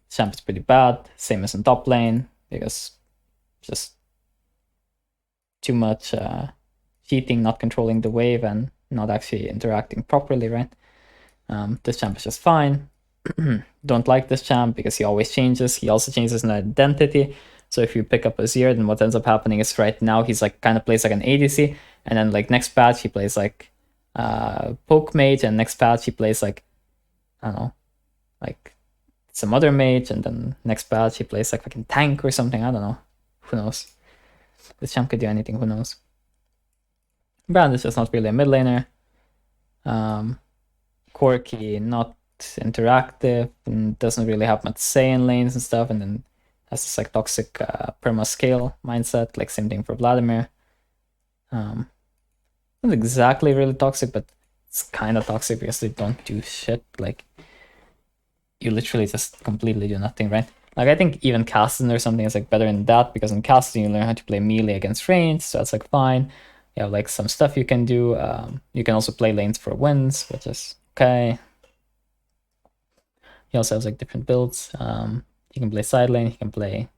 This champ is pretty bad, same as in top lane, because just too much cheating, not controlling the wave, and not actually interacting properly, right? This champ is just fine. Don't like this champ because he always changes. He also changes an identity. So if you pick up Azir, then what ends up happening is right now he's like kind of plays like an ADC, and then like next patch he plays like poke mage, and next patch he plays like, I don't know, like some other mage, and then next patch he plays like fucking tank or something. I don't know. Who knows? This champ could do anything. Who knows? Brand is just not really a mid laner. Quirky, not interactive, and doesn't really have much say in lanes and stuff, and then has this like toxic perma scale mindset, like same thing for Vladimir. Not exactly really toxic, but it's kind of toxic because they don't do shit. Like you literally just completely do nothing, right? Like I think even Caston or something is like better than that, because in Caston you learn how to play melee against range, so that's like fine. You have like some stuff you can do. You can also play lanes for wins, which is okay. He also has like different builds. He can play side lane, he can play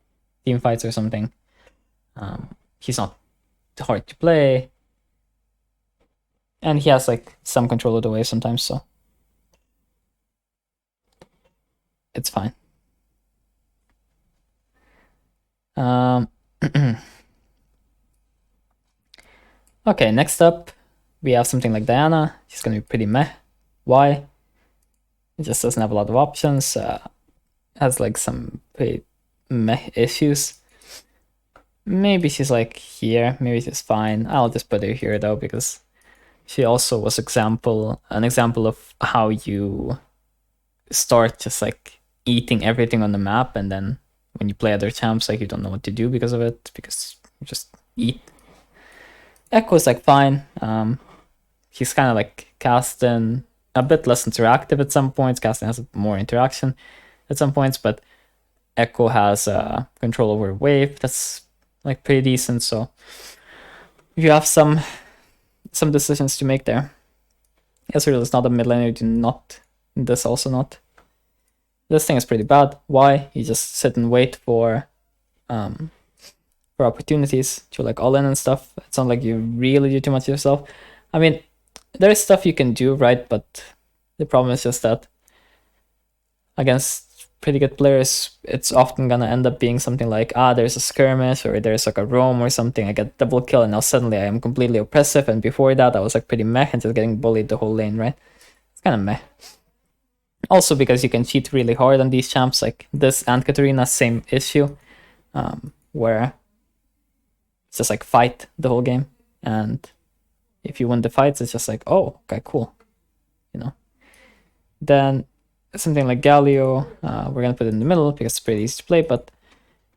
team fights or something. He's not hard to play. And he has like some control of the wave sometimes, so it's fine. Okay, next up, we have something like Diana. She's gonna be pretty meh. Why? It just doesn't have a lot of options. Has like some pretty meh issues. Maybe she's like here. Maybe she's fine. I'll just put her here though, because she also was an example of how you start just like eating everything on the map, and then when you play other champs, like you don't know what to do because of it, because you just eat. Echo's like fine. He's kind of like Caston, a bit less interactive at some points. Caston has more interaction at some points, but Echo has control over wave that's like pretty decent. So you have some decisions to make there. Ezreal is not a mid laner, do not. This also not. This thing is pretty bad. Why? You just sit and wait for opportunities to like all in and stuff. It's not like you really do too much yourself. I mean, there is stuff you can do, right? But the problem is just that against pretty good players, it's often gonna end up being something like, there's a skirmish or there's like a roam or something. I get double kill and now suddenly I am completely oppressive. And before that, I was like pretty meh and just getting bullied the whole lane, right? It's kind of meh. Also because you can cheat really hard on these champs, like this and Katarina, same issue, where it's just like fight the whole game, and if you win the fights, it's just like, oh, okay, cool, you know. Then something like Galio, we're gonna put it in the middle because it's pretty easy to play, but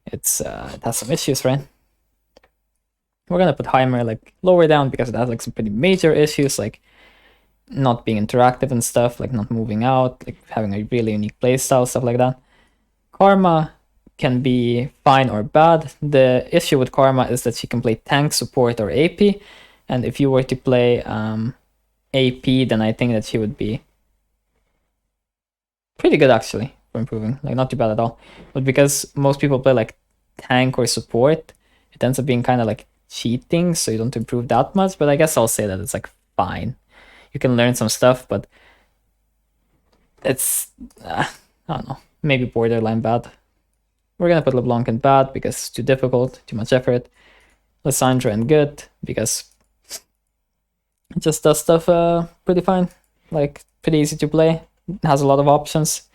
it has some issues, right? We're gonna put Heimer like lower down because it has like some pretty major issues, like not being interactive and stuff, like not moving out, like having a really unique playstyle, stuff like that. Karma can be fine or bad. The issue with Karma is that she can play tank, support, or AP, and if you were to play AP, then I think that she would be pretty good actually for improving, like not too bad at all. But because most people play like tank or support, it ends up being kind of like cheating, so you don't improve that much. But I guess I'll say that it's like fine. You can learn some stuff, but it's, I don't know, maybe borderline bad. We're gonna put LeBlanc in bad because it's too difficult, too much effort. Lysandra in good because it just does stuff pretty fine, like pretty easy to play, has a lot of options.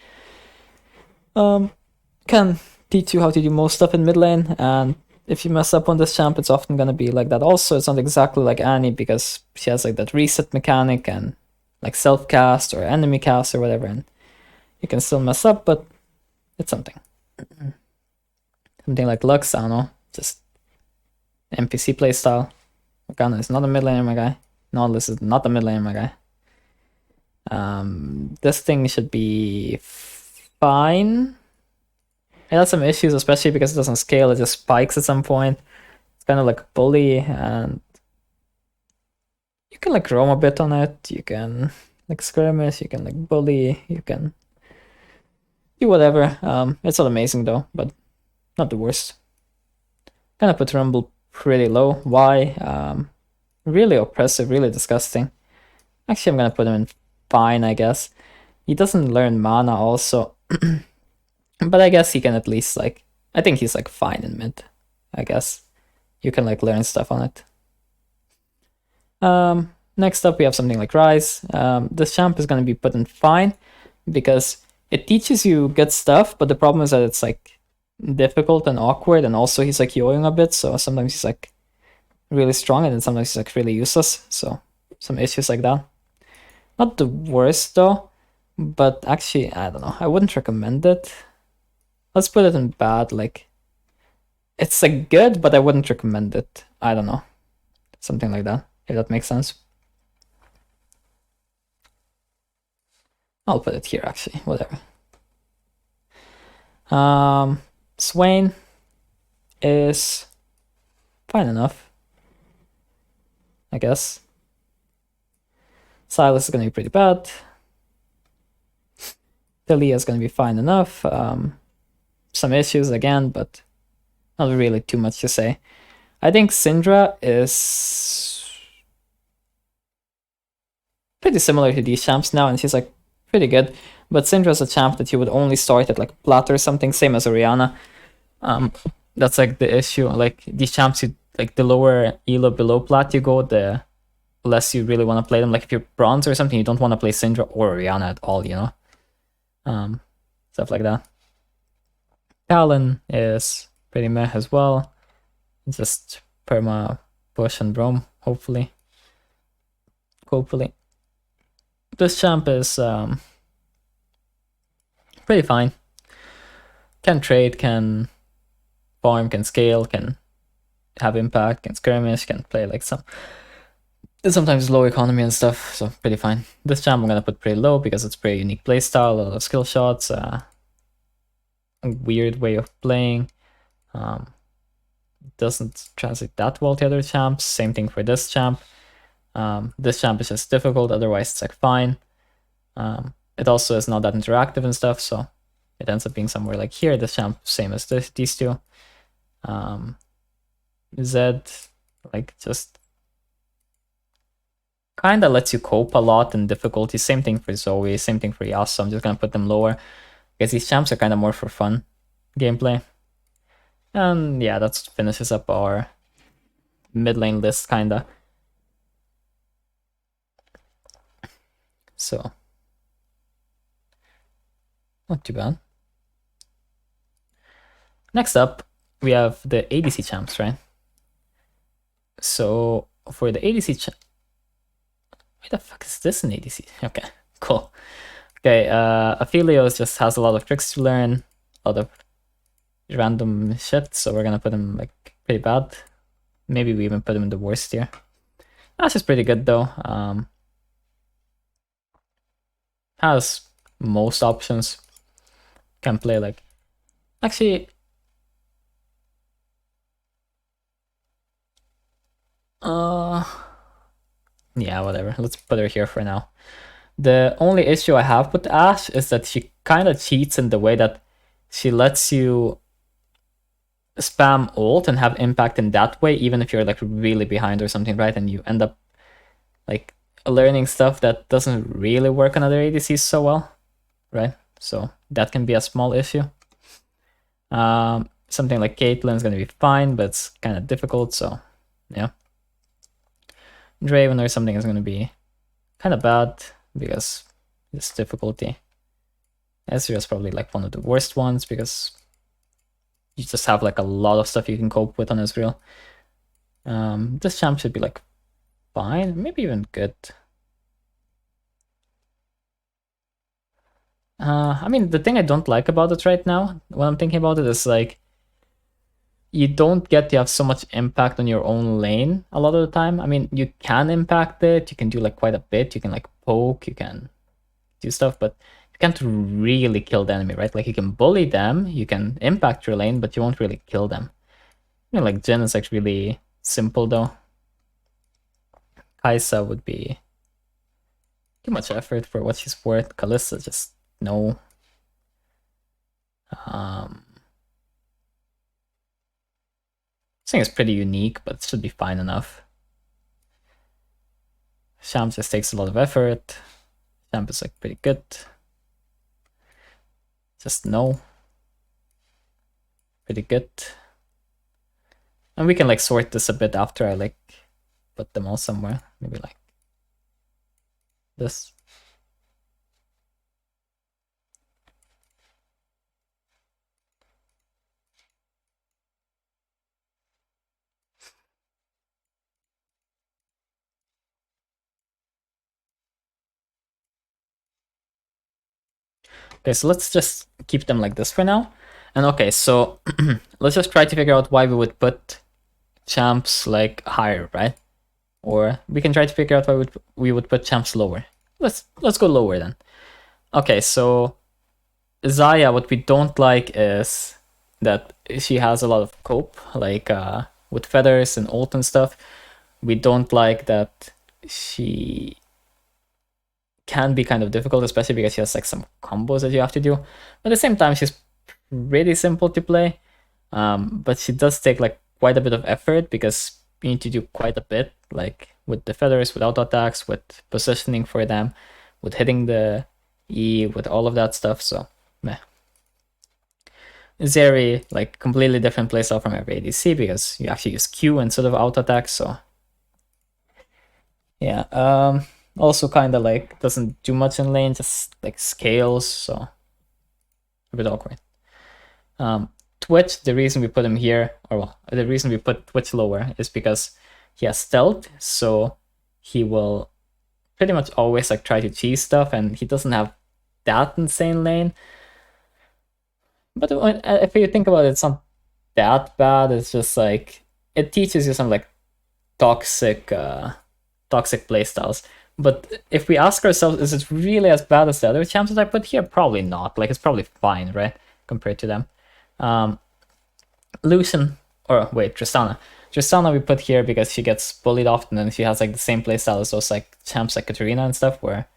Can teach you how to do most stuff in mid lane, and if you mess up on this champ, it's often gonna be like that. Also, it's not exactly like Annie because she has like that reset mechanic and like self cast or enemy cast or whatever, and you can still mess up, but it's something. Something like Lux, I don't know, just NPC playstyle. Morgana is not a mid laner, my guy. Nautilus is not a mid laner, my guy. This thing should be fine. It has some issues, especially because it doesn't scale, it just spikes at some point. It's kind of like a bully, and you can like roam a bit on it, you can like skirmish, you can like bully, you can do whatever. It's not amazing though, but not the worst. Kind of put Rumble pretty low. Why? Really oppressive, really disgusting. Actually, I'm gonna put him in fine, I guess. He doesn't learn mana also. But I guess he can at least like, I think he's like fine in mid, I guess. You can like learn stuff on it. Next up we have something like Rise. This champ is gonna be put in fine because it teaches you good stuff, but the problem is that it's like difficult and awkward, and also he's like yo-yoing a bit, so sometimes he's like really strong and then sometimes he's like really useless, so some issues like that. Not the worst though, but actually, I don't know, I wouldn't recommend it. Let's put it in bad, like, it's like good, but I wouldn't recommend it. I don't know. Something like that, if that makes sense. I'll put it here, actually, whatever. Swain is fine enough, I guess. Silas is gonna be pretty bad. Talia is going to be fine enough. Some issues again, but not really too much to say. I think Syndra is pretty similar to these champs now, and she's like pretty good. But Syndra's a champ that you would only start at like plat or something, same as Oriana. That's like the issue. Like these champs, you like the lower elo below plat you go, the less you really want to play them. Like if you're bronze or something, you don't want to play Syndra or Oriana at all, you know. Stuff like that. Talon is pretty meh as well. Just perma push and roam, hopefully. This champ is pretty fine. Can trade, can farm, can scale, can have impact, can skirmish, can play like sometimes low economy and stuff, so pretty fine. This champ I'm gonna put pretty low because it's pretty unique playstyle, a lot of skill shots, a weird way of playing. Doesn't translate that well to other champs. Same thing for this champ. This champ is just difficult, otherwise it's like fine. It also is not that interactive and stuff, so it ends up being somewhere like here. This champ, same as these two. Zed, like just kind of lets you cope a lot in difficulty. Same thing for Zoe, same thing for Yasuo. I'm just gonna put them lower because these champs are kind of more for fun gameplay. And yeah, that finishes up our mid lane list, kinda. So, not too bad. Next up, we have the ADC champs, right? So, for the ADC champ... Why the fuck is this an ADC? Okay, cool. Okay, Aphelios just has a lot of tricks to learn, a lot of random shit, so we're gonna put him like pretty bad. Maybe we even put him in the worst tier. That's just pretty good though. Has most options. Can play like... Actually... Yeah, whatever. Let's put her here for now. The only issue I have with Ashe is that she kind of cheats in the way that she lets you spam ult and have impact in that way, even if you're like really behind or something, right? And you end up like learning stuff that doesn't really work on other ADCs so well, right? So that can be a small issue. Something like Caitlyn is going to be fine, but it's kind of difficult, so yeah. Draven or something is going to be kind of bad because it's difficulty. Ezreal is probably like one of the worst ones because you just have like a lot of stuff you can cope with on Ezreal. This champ should be like fine, maybe even good. I mean, the thing I don't like about it right now, when I'm thinking about it, is like you don't get to have so much impact on your own lane a lot of the time. I mean, you can impact it, you can do like quite a bit, you can like poke, you can do stuff, but you can't really kill the enemy, right? Like you can bully them, you can impact your lane, but you won't really kill them. You know, like Jhin is like really simple though. Kai'Sa would be too much effort for what she's worth. Kalista just no. This thing is pretty unique, but it should be fine enough. Sham just takes a lot of effort. Sham is like pretty good. Just no. Pretty good. And we can like sort this a bit after I like put them all somewhere. Maybe like this. Okay, so let's just keep them like this for now. And okay, so let's just try to figure out why we would put champs like higher, right? Or we can try to figure out why we would put champs lower. Let's go lower then. Okay, so Xayah, what we don't like is that she has a lot of cope, like with feathers and ult and stuff. We don't like that she can be kind of difficult, especially because she has like some combos that you have to do. But at the same time, she's really simple to play. But she does take like quite a bit of effort because you need to do quite a bit, like with the feathers, with auto attacks, with positioning for them, with hitting the E, with all of that stuff. So, meh. Zeri, like completely different playstyle from every ADC because you actually use Q instead of auto attack. So, yeah. Also kind of like doesn't do much in lane, just like scales. So, a bit awkward. Twitch, the reason we put him here, or well, the reason we put Twitch lower is because he has stealth, so he will pretty much always like try to cheese stuff, and he doesn't have that insane lane. But if you think about it, it's not that bad. It's just like it teaches you some like toxic playstyles. But if we ask ourselves, is it really as bad as the other champs that I put here? Probably not. Like it's probably fine, right, compared to them. Lucian, or wait, Tristana. Tristana we put here because she gets bullied often and she has like the same playstyle as those like champs like Katarina and stuff, where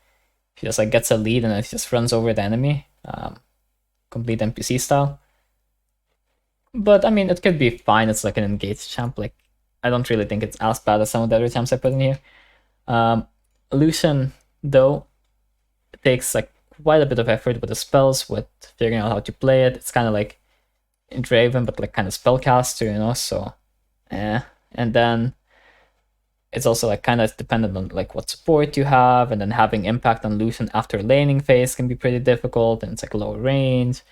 she just like gets a lead and then she just runs over the enemy. Complete NPC style. But I mean, it could be fine. It's like an engaged champ. Like I don't really think it's as bad as some of the other champs I put in here. Lucian, though, takes like quite a bit of effort with the spells, with figuring out how to play it. It's kind of like Draven, but like kind of spellcaster, you know, so and then it's also like kind of dependent on like what support you have, and then having impact on Lucian after laning phase can be pretty difficult, and it's like low range,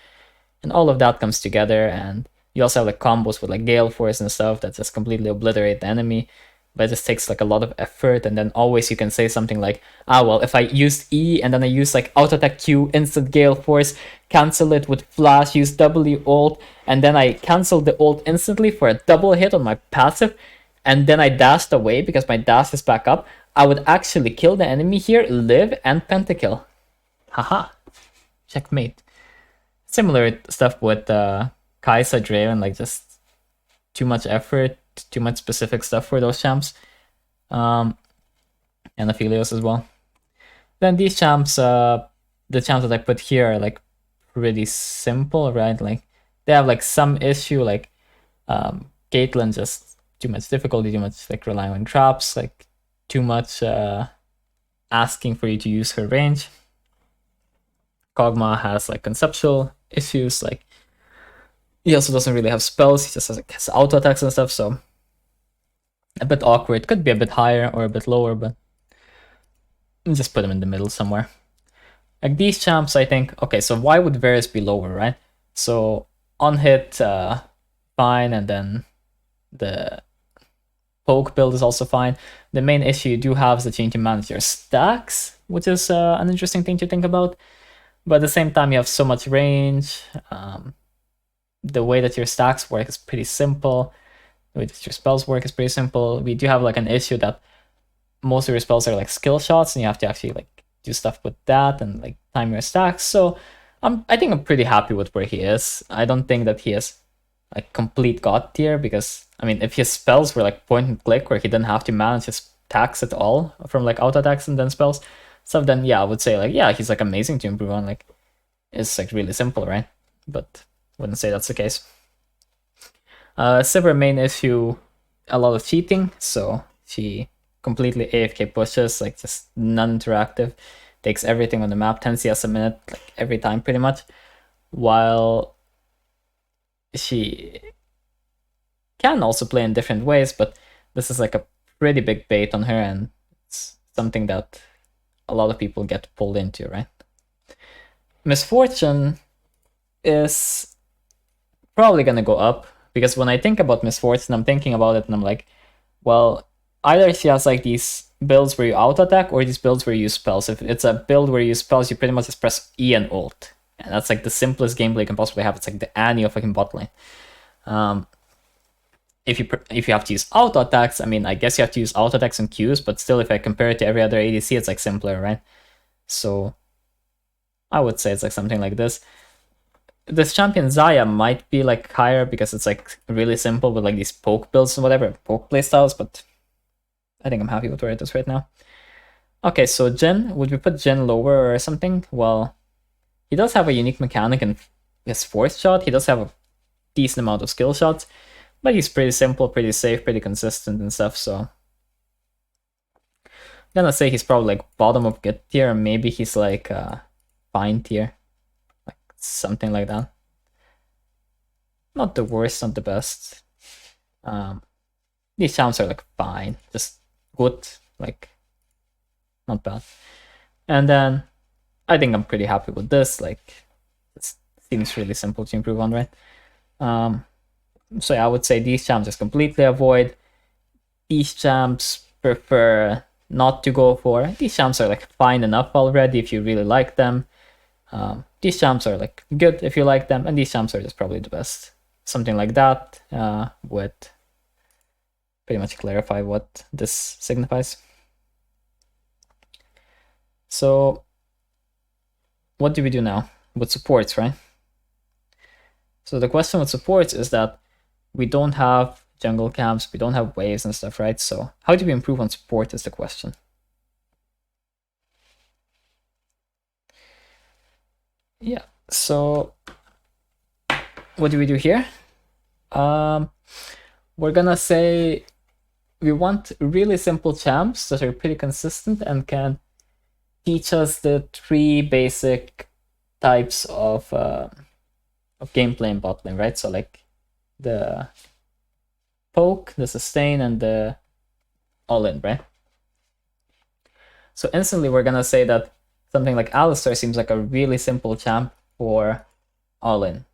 and all of that comes together, and you also have like combos with like Gale Force and stuff that just completely obliterate the enemy. But it just takes like a lot of effort, and then always you can say something like, well, if I used E and then I use like auto attack Q, instant Gale Force, cancel it with flash, use W ult, and then I cancel the ult instantly for a double hit on my passive, and then I dashed away because my dash is back up, I would actually kill the enemy here, live, and pentakill. Haha. Checkmate. Similar stuff with Kai'Sa, Draven, like just too much effort, too much specific stuff for those champs. And Aphelios as well. Then these champs, the champs that I put here are like pretty simple, right? Like they have like some issue, like Caitlyn, just too much difficulty, too much like relying on traps, like too much asking for you to use her range. Kog'Maw has like conceptual issues, like he also doesn't really have spells, he just has like his auto attacks and stuff, so a bit awkward. Could be a bit higher or a bit lower, but just put them in the middle somewhere. Like these champs, I think, okay, so why would Varus be lower, right? So on hit, fine, and then the poke build is also fine. The main issue you do have is that you need to manage your stacks, which is an interesting thing to think about. But at the same time, you have so much range. The way that your stacks work is pretty simple. The way that your spells work is pretty simple. We do have like an issue that most of your spells are like skill shots, and you have to actually like do stuff with that and like time your stacks. So I think I'm pretty happy with where he is. I don't think that he is like complete god tier, because I mean, if his spells were like point and click where he didn't have to manage his attacks at all from like auto attacks and then spells stuff, then yeah, I would say like, yeah, he's like amazing to improve on. Like it's like really simple, right? But wouldn't say that's the case. Sivir main issue, a lot of cheating, so she completely AFK pushes, like just non-interactive, takes everything on the map, 10 CS a minute, like every time pretty much, while she can also play in different ways, but this is like a pretty big bait on her, and it's something that a lot of people get pulled into, right? Misfortune is probably gonna go up, because when I think about Misfortune, I'm thinking about it and I'm like, well, either she has like these builds where you auto attack or these builds where you use spells. If it's a build where you use spells, you pretty much just press E and ult, and that's like the simplest gameplay you can possibly have. It's like the Annie of fucking bot lane. If you have to use auto attacks, I mean, I guess you have to use auto attacks and Qs, but still, if I compare it to every other ADC, it's like simpler, right? So I would say it's like something like this. This champion Xayah might be like higher because it's like really simple with like these poke builds and whatever, poke playstyles, but I think I'm happy with where it is right now. Okay, so Jin, would we put Jin lower or something? Well, he does have a unique mechanic in his fourth shot. He does have a decent amount of skill shots, but he's pretty simple, pretty safe, pretty consistent and stuff, so I'm gonna say he's probably like bottom of good tier, or maybe he's like fine tier. Like something like that. Not the worst, not the best. These champs are like fine, just good, like not bad. And then I think I'm pretty happy with this. Like it seems really simple to improve on, right? So yeah, I would say these champs just completely avoid. These champs prefer not to go for. These champs are like fine enough already if you really like them. These champs are like good if you like them, and these champs are just probably the best. Something like that would pretty much clarify what this signifies. So what do we do now with supports, right? So the question with supports is that we don't have jungle camps, we don't have waves and stuff, right? So how do we improve on support is the question. Yeah, so what do we do here? We're gonna say we want really simple champs that are pretty consistent and can teach us the three basic types of gameplay in bot lane, right? So like the poke, the sustain, and the all-in, right? So instantly we're gonna say that something like Alistar seems like a really simple champ for all-in.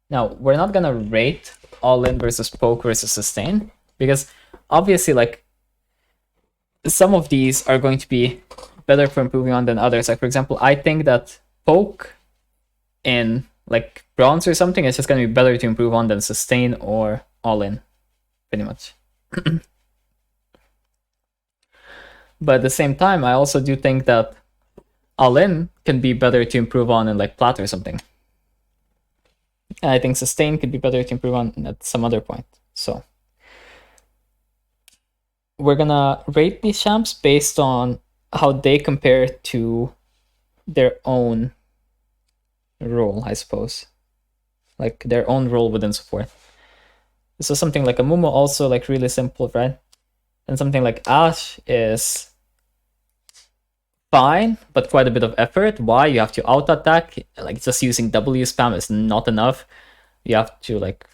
Now, we're not gonna rate all-in versus poke versus sustain, because obviously like some of these are going to be better for improving on than others. Like for example, I think that poke in like bronze or something is just gonna be better to improve on than sustain or all-in, pretty much. But at the same time, I also do think that all-in can be better to improve on in like plat or something. And I think sustain could be better to improve on at some other point. So we're gonna rate these champs based on how they compare to their own role, I suppose. Like their own role within support. So something like a Mumu also like really simple, right? And something like Ash is fine, but quite a bit of effort. Why? You have to auto-attack. Like just using W spam is not enough. You have to like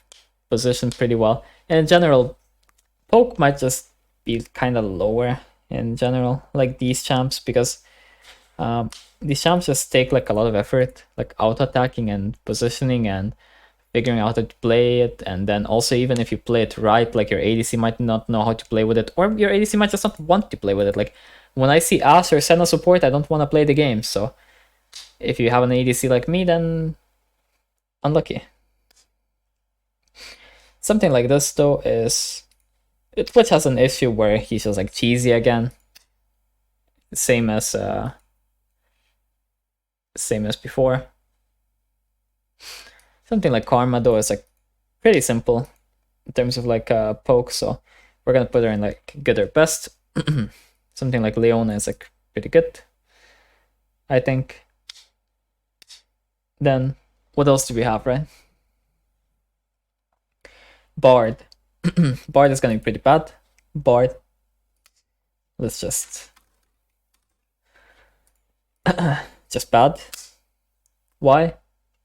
position pretty well. And in general, poke might just be kind of lower in general, like these champs, because these champs just take like a lot of effort, like auto-attacking and positioning and figuring out how to play it. And then also, even if you play it right, like your ADC might not know how to play with it, or your ADC might just not want to play with it. Like when I see Ash or Senna support, I don't want to play the game. So if you have an ADC like me, then unlucky. Something like this though is Twitch has an issue where he's just like cheesy again. Same as before. Something like Karma though is like pretty simple in terms of like poke, so we're gonna put her in like good or best. Something like Leona is like pretty good, I think. Then what else do we have, right? Bard. Bard is gonna be pretty bad. Bard. Let's just bad. Why?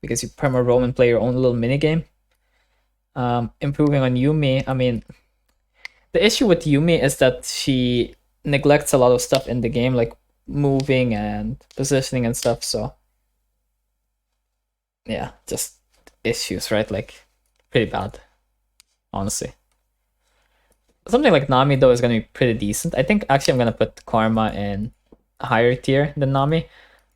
Because you perma roam and play your own little minigame. Improving on Yumi, I mean, the issue with Yumi is that she neglects a lot of stuff in the game, like moving and positioning and stuff, so yeah, just issues, right? Like, pretty bad, honestly. Something like Nami, though, is going to be pretty decent. I think, actually, I'm going to put Karma in a higher tier than Nami,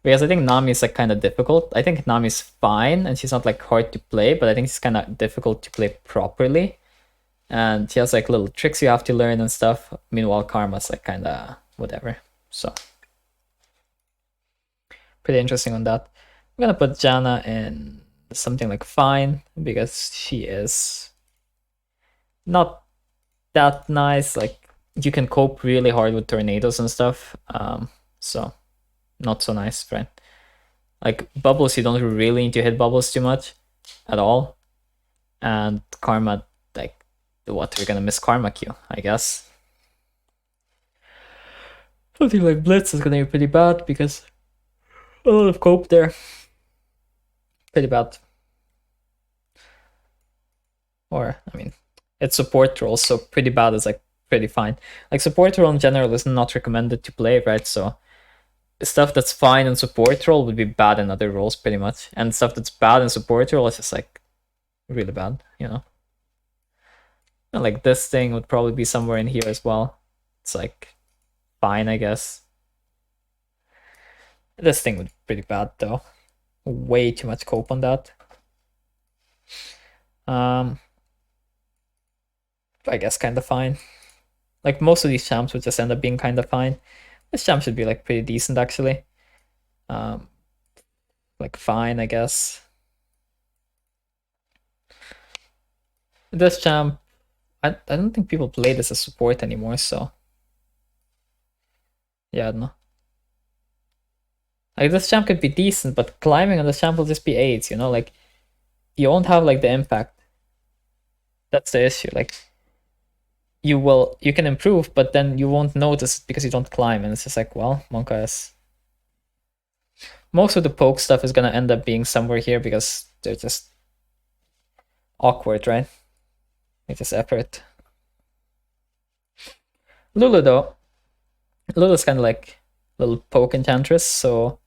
because I think Nami is, like, kind of difficult. I think Nami's fine, and she's not, like, hard to play, but I think she's kind of difficult to play properly. And she has, like, little tricks you have to learn and stuff. Meanwhile, Karma's, like, kind of whatever. So, pretty interesting on that. I'm going to put Janna in something like fine, because she is not that nice. Like, you can cope really hard with tornadoes and stuff. So not so nice, right? Like bubbles, you don't really need to hit bubbles too much at all. And karma, like what, we're gonna miss karma Q, I guess. Something like blitz is gonna be pretty bad because a lot of cope there. Pretty bad. Or I mean, it's support role, so pretty bad is like pretty fine. Like support role in general is not recommended to play, right? So stuff that's fine in support role would be bad in other roles pretty much. And stuff that's bad in support role is just like really bad, you know? And like this thing would probably be somewhere in here as well. It's like fine, I guess. This thing would be pretty bad though. Way too much cope on that. I guess kind of fine. Like most of these champs would just end up being kind of fine. This champ should be like pretty decent actually. Um, like fine, I guess. This champ, I don't think people play this as support anymore, so yeah, I don't know. Like this champ could be decent, but climbing on this champ will just be aids, you know, like you won't have like the impact. That's the issue. Like you can improve, but then you won't notice because you don't climb, and it's just like, well, Monka is most of the poke stuff is gonna end up being somewhere here because they're just awkward, right? It's just effort. Lulu though, Lulu's kind of like little poke enchantress, so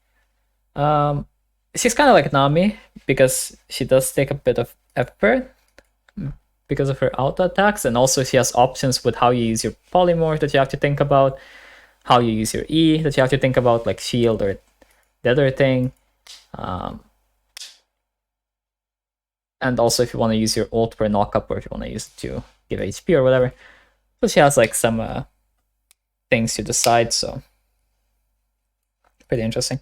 she's kind of like Nami because she does take a bit of effort because of her auto attacks, and also she has options with how you use your polymorph that you have to think about, how you use your E that you have to think about, like shield or the other thing. And also if you want to use your ult for a knockup, or if you want to use it to give HP or whatever. So she has like some things to decide, so pretty interesting.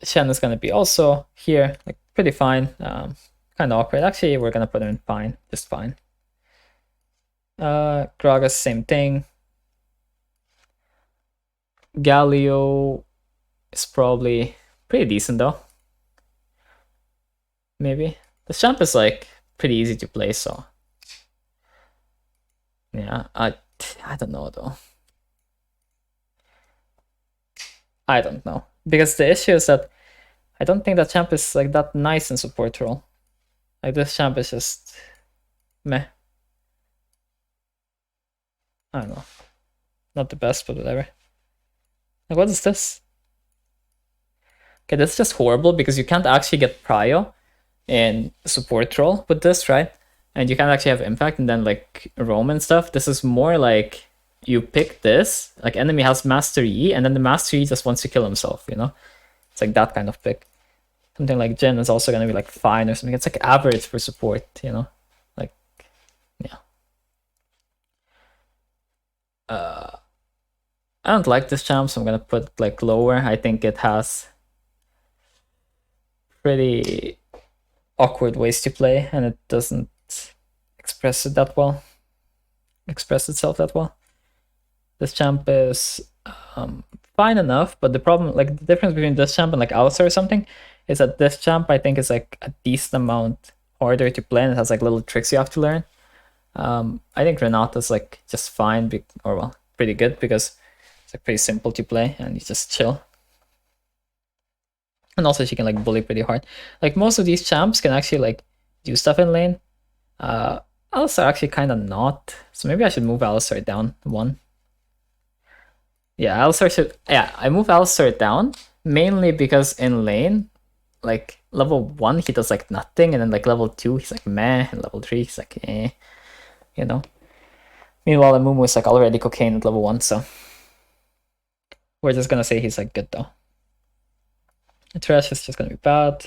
Shen is going to be also here, like pretty fine. Kind of awkward. Actually, we're going to put her in fine, just fine. Gragas, same thing. Galio is probably pretty decent though. Maybe. The champ is like pretty easy to play, so yeah, I don't know though. I don't know. Because the issue is that I don't think that champ is like that nice in support role. Like this champ is just meh. I don't know. Not the best, but whatever. Like what is this? Okay, that's just horrible because you can't actually get prio in support role with this, right? And you can't actually have impact and then like roam and stuff. This is more like you pick this, like enemy has Master E, and then the Master E just wants to kill himself, you know? It's like that kind of pick. Something like Jin is also gonna be like fine or something. It's like average for support, you know? Like, yeah. I don't like this champ, so I'm gonna put like lower. I think it has pretty awkward ways to play, and it doesn't express itself that well. This champ is fine enough, but the problem, like the difference between this champ and like Alistar or something, is that this champ I think is like a decent amount harder to play, and it has like little tricks you have to learn. I think Renata's like just fine, or well, pretty good because it's like pretty simple to play and you just chill. And also she can like bully pretty hard. Like most of these champs can actually like do stuff in lane. Alistar actually kind of not. So maybe I should move Alistar down one. Yeah, Alistar should. Yeah, I move Alistar down mainly because in lane, like level 1 he does like nothing, and then like level 2 he's like meh, and level 3 he's like eh, you know. Meanwhile, Amumu is like already cocaine at level 1, so we're just gonna say he's like good though. The trash is just gonna be bad.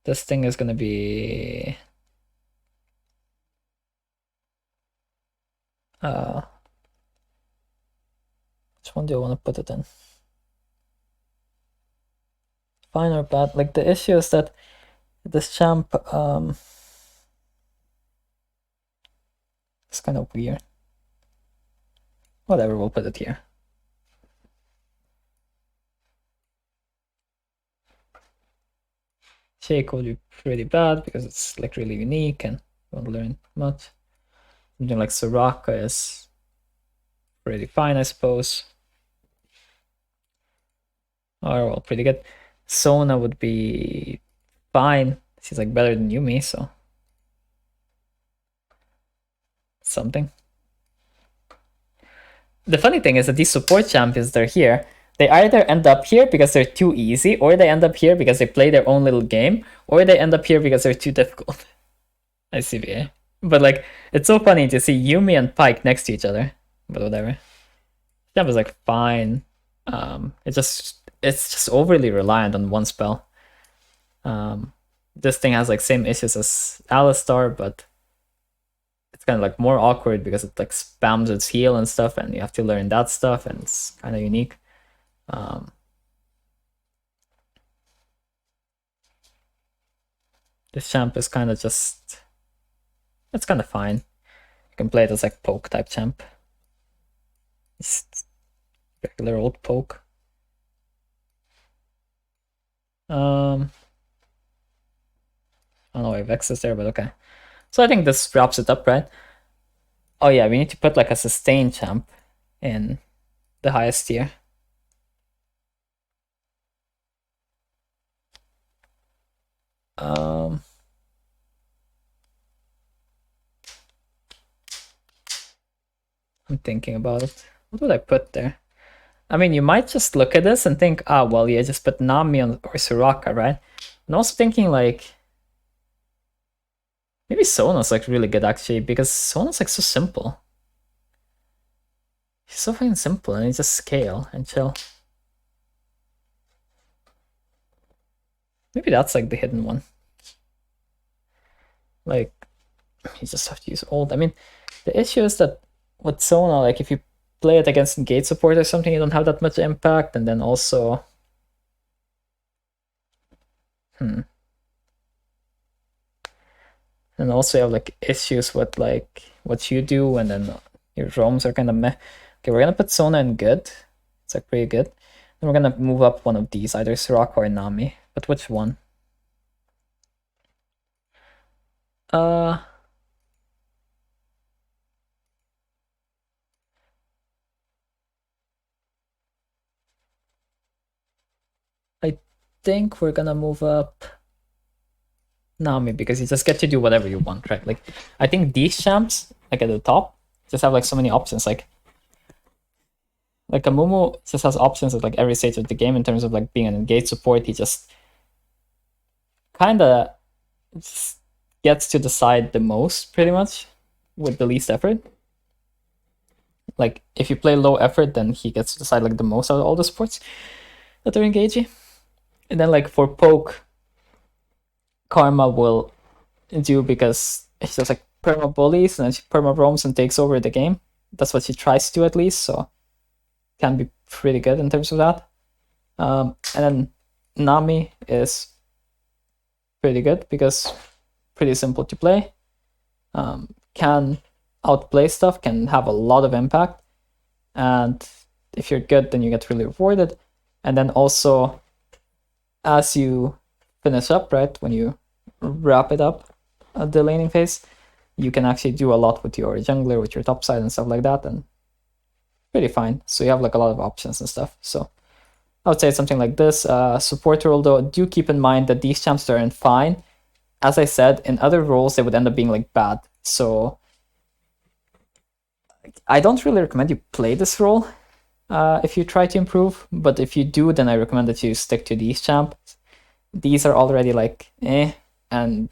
This thing is gonna be which one do I want to put it in? Fine or bad? Like the issue is that this champ it's kind of weird. Whatever, we'll put it here. Shake would be pretty bad because it's like really unique and won't learn much. Something like Soraka is pretty fine, I suppose. Oh, well, pretty good. Sona would be fine. She's like better than Yumi, so something. The funny thing is that these support champions that are here, they either end up here because they're too easy, or they end up here because they play their own little game, or they end up here because they're too difficult. I see, yeah. But like, it's so funny to see Yumi and Pyke next to each other. But whatever. Champ is like fine. It's just overly reliant on one spell. This thing has like same issues as Alistar, but it's kind of like more awkward because it like spams its heal and stuff, and you have to learn that stuff, and it's kind of unique. This champ is kind of just, it's kind of fine. You can play it as like poke type champ. Just regular old poke. I don't know why Vex is there, but okay. So I think this wraps it up, right? Oh yeah, we need to put like a sustain champ in the highest tier. I'm thinking about it. What would I put there? I mean, you might just look at this and think, ah, well, yeah, just put Nami on, or Soraka, right? And also thinking like, maybe Sona's like really good actually, because Sona's like so simple. He's so fucking simple, and he just scale and chill. Maybe that's like the hidden one. Like, you just have to use old. I mean, the issue is that with Sona, like if you play it against gate support or something, you don't have that much impact, and then also and also you have like issues with like what you do, and then your roams are kind of meh. Okay, we're gonna put Sona in good. It's like pretty good. Then we're gonna move up one of these, either Soraka or Nami. But which one? I think we're gonna move up Nami, because you just get to do whatever you want, right? Like, I think these champs, like at the top, just have like so many options. Like Amumu just has options at like every stage of the game in terms of like being an engaged support. He just kind of gets to decide the most, pretty much, with the least effort. Like, if you play low effort, then he gets to decide like the most out of all the supports that are engaging. And then like for poke, Karma will do, because she just like perma bullies and then she perma roams and takes over the game. That's what she tries to do at least, so can be pretty good in terms of that. And then Nami is pretty good because pretty simple to play. Can outplay stuff, can have a lot of impact, and if you're good, then you get really rewarded. And then also, as you finish up, right, when you wrap it up at the laning phase, you can actually do a lot with your jungler, with your top side and stuff like that, and pretty fine. So you have like a lot of options and stuff. So I would say something like this. Support role though, do keep in mind that these champs aren't fine. As I said, in other roles they would end up being like bad. So I don't really recommend you play this role if you try to improve, but if you do, then I recommend that you stick to these champs. These are already like and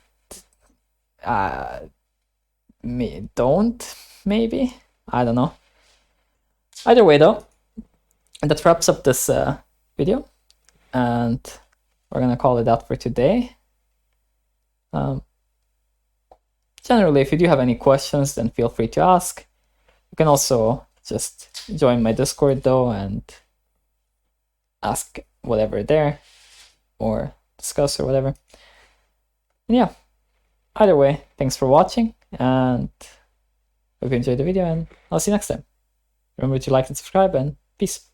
maybe, I don't know. Either way though, that wraps up this video, and we're gonna call it that for today. Generally, if you do have any questions, then feel free to ask. You can also just join my Discord though and ask whatever there, or discuss or whatever. And yeah, either way, thanks for watching, and hope you enjoyed the video, and I'll see you next time. Remember to like and subscribe, and peace.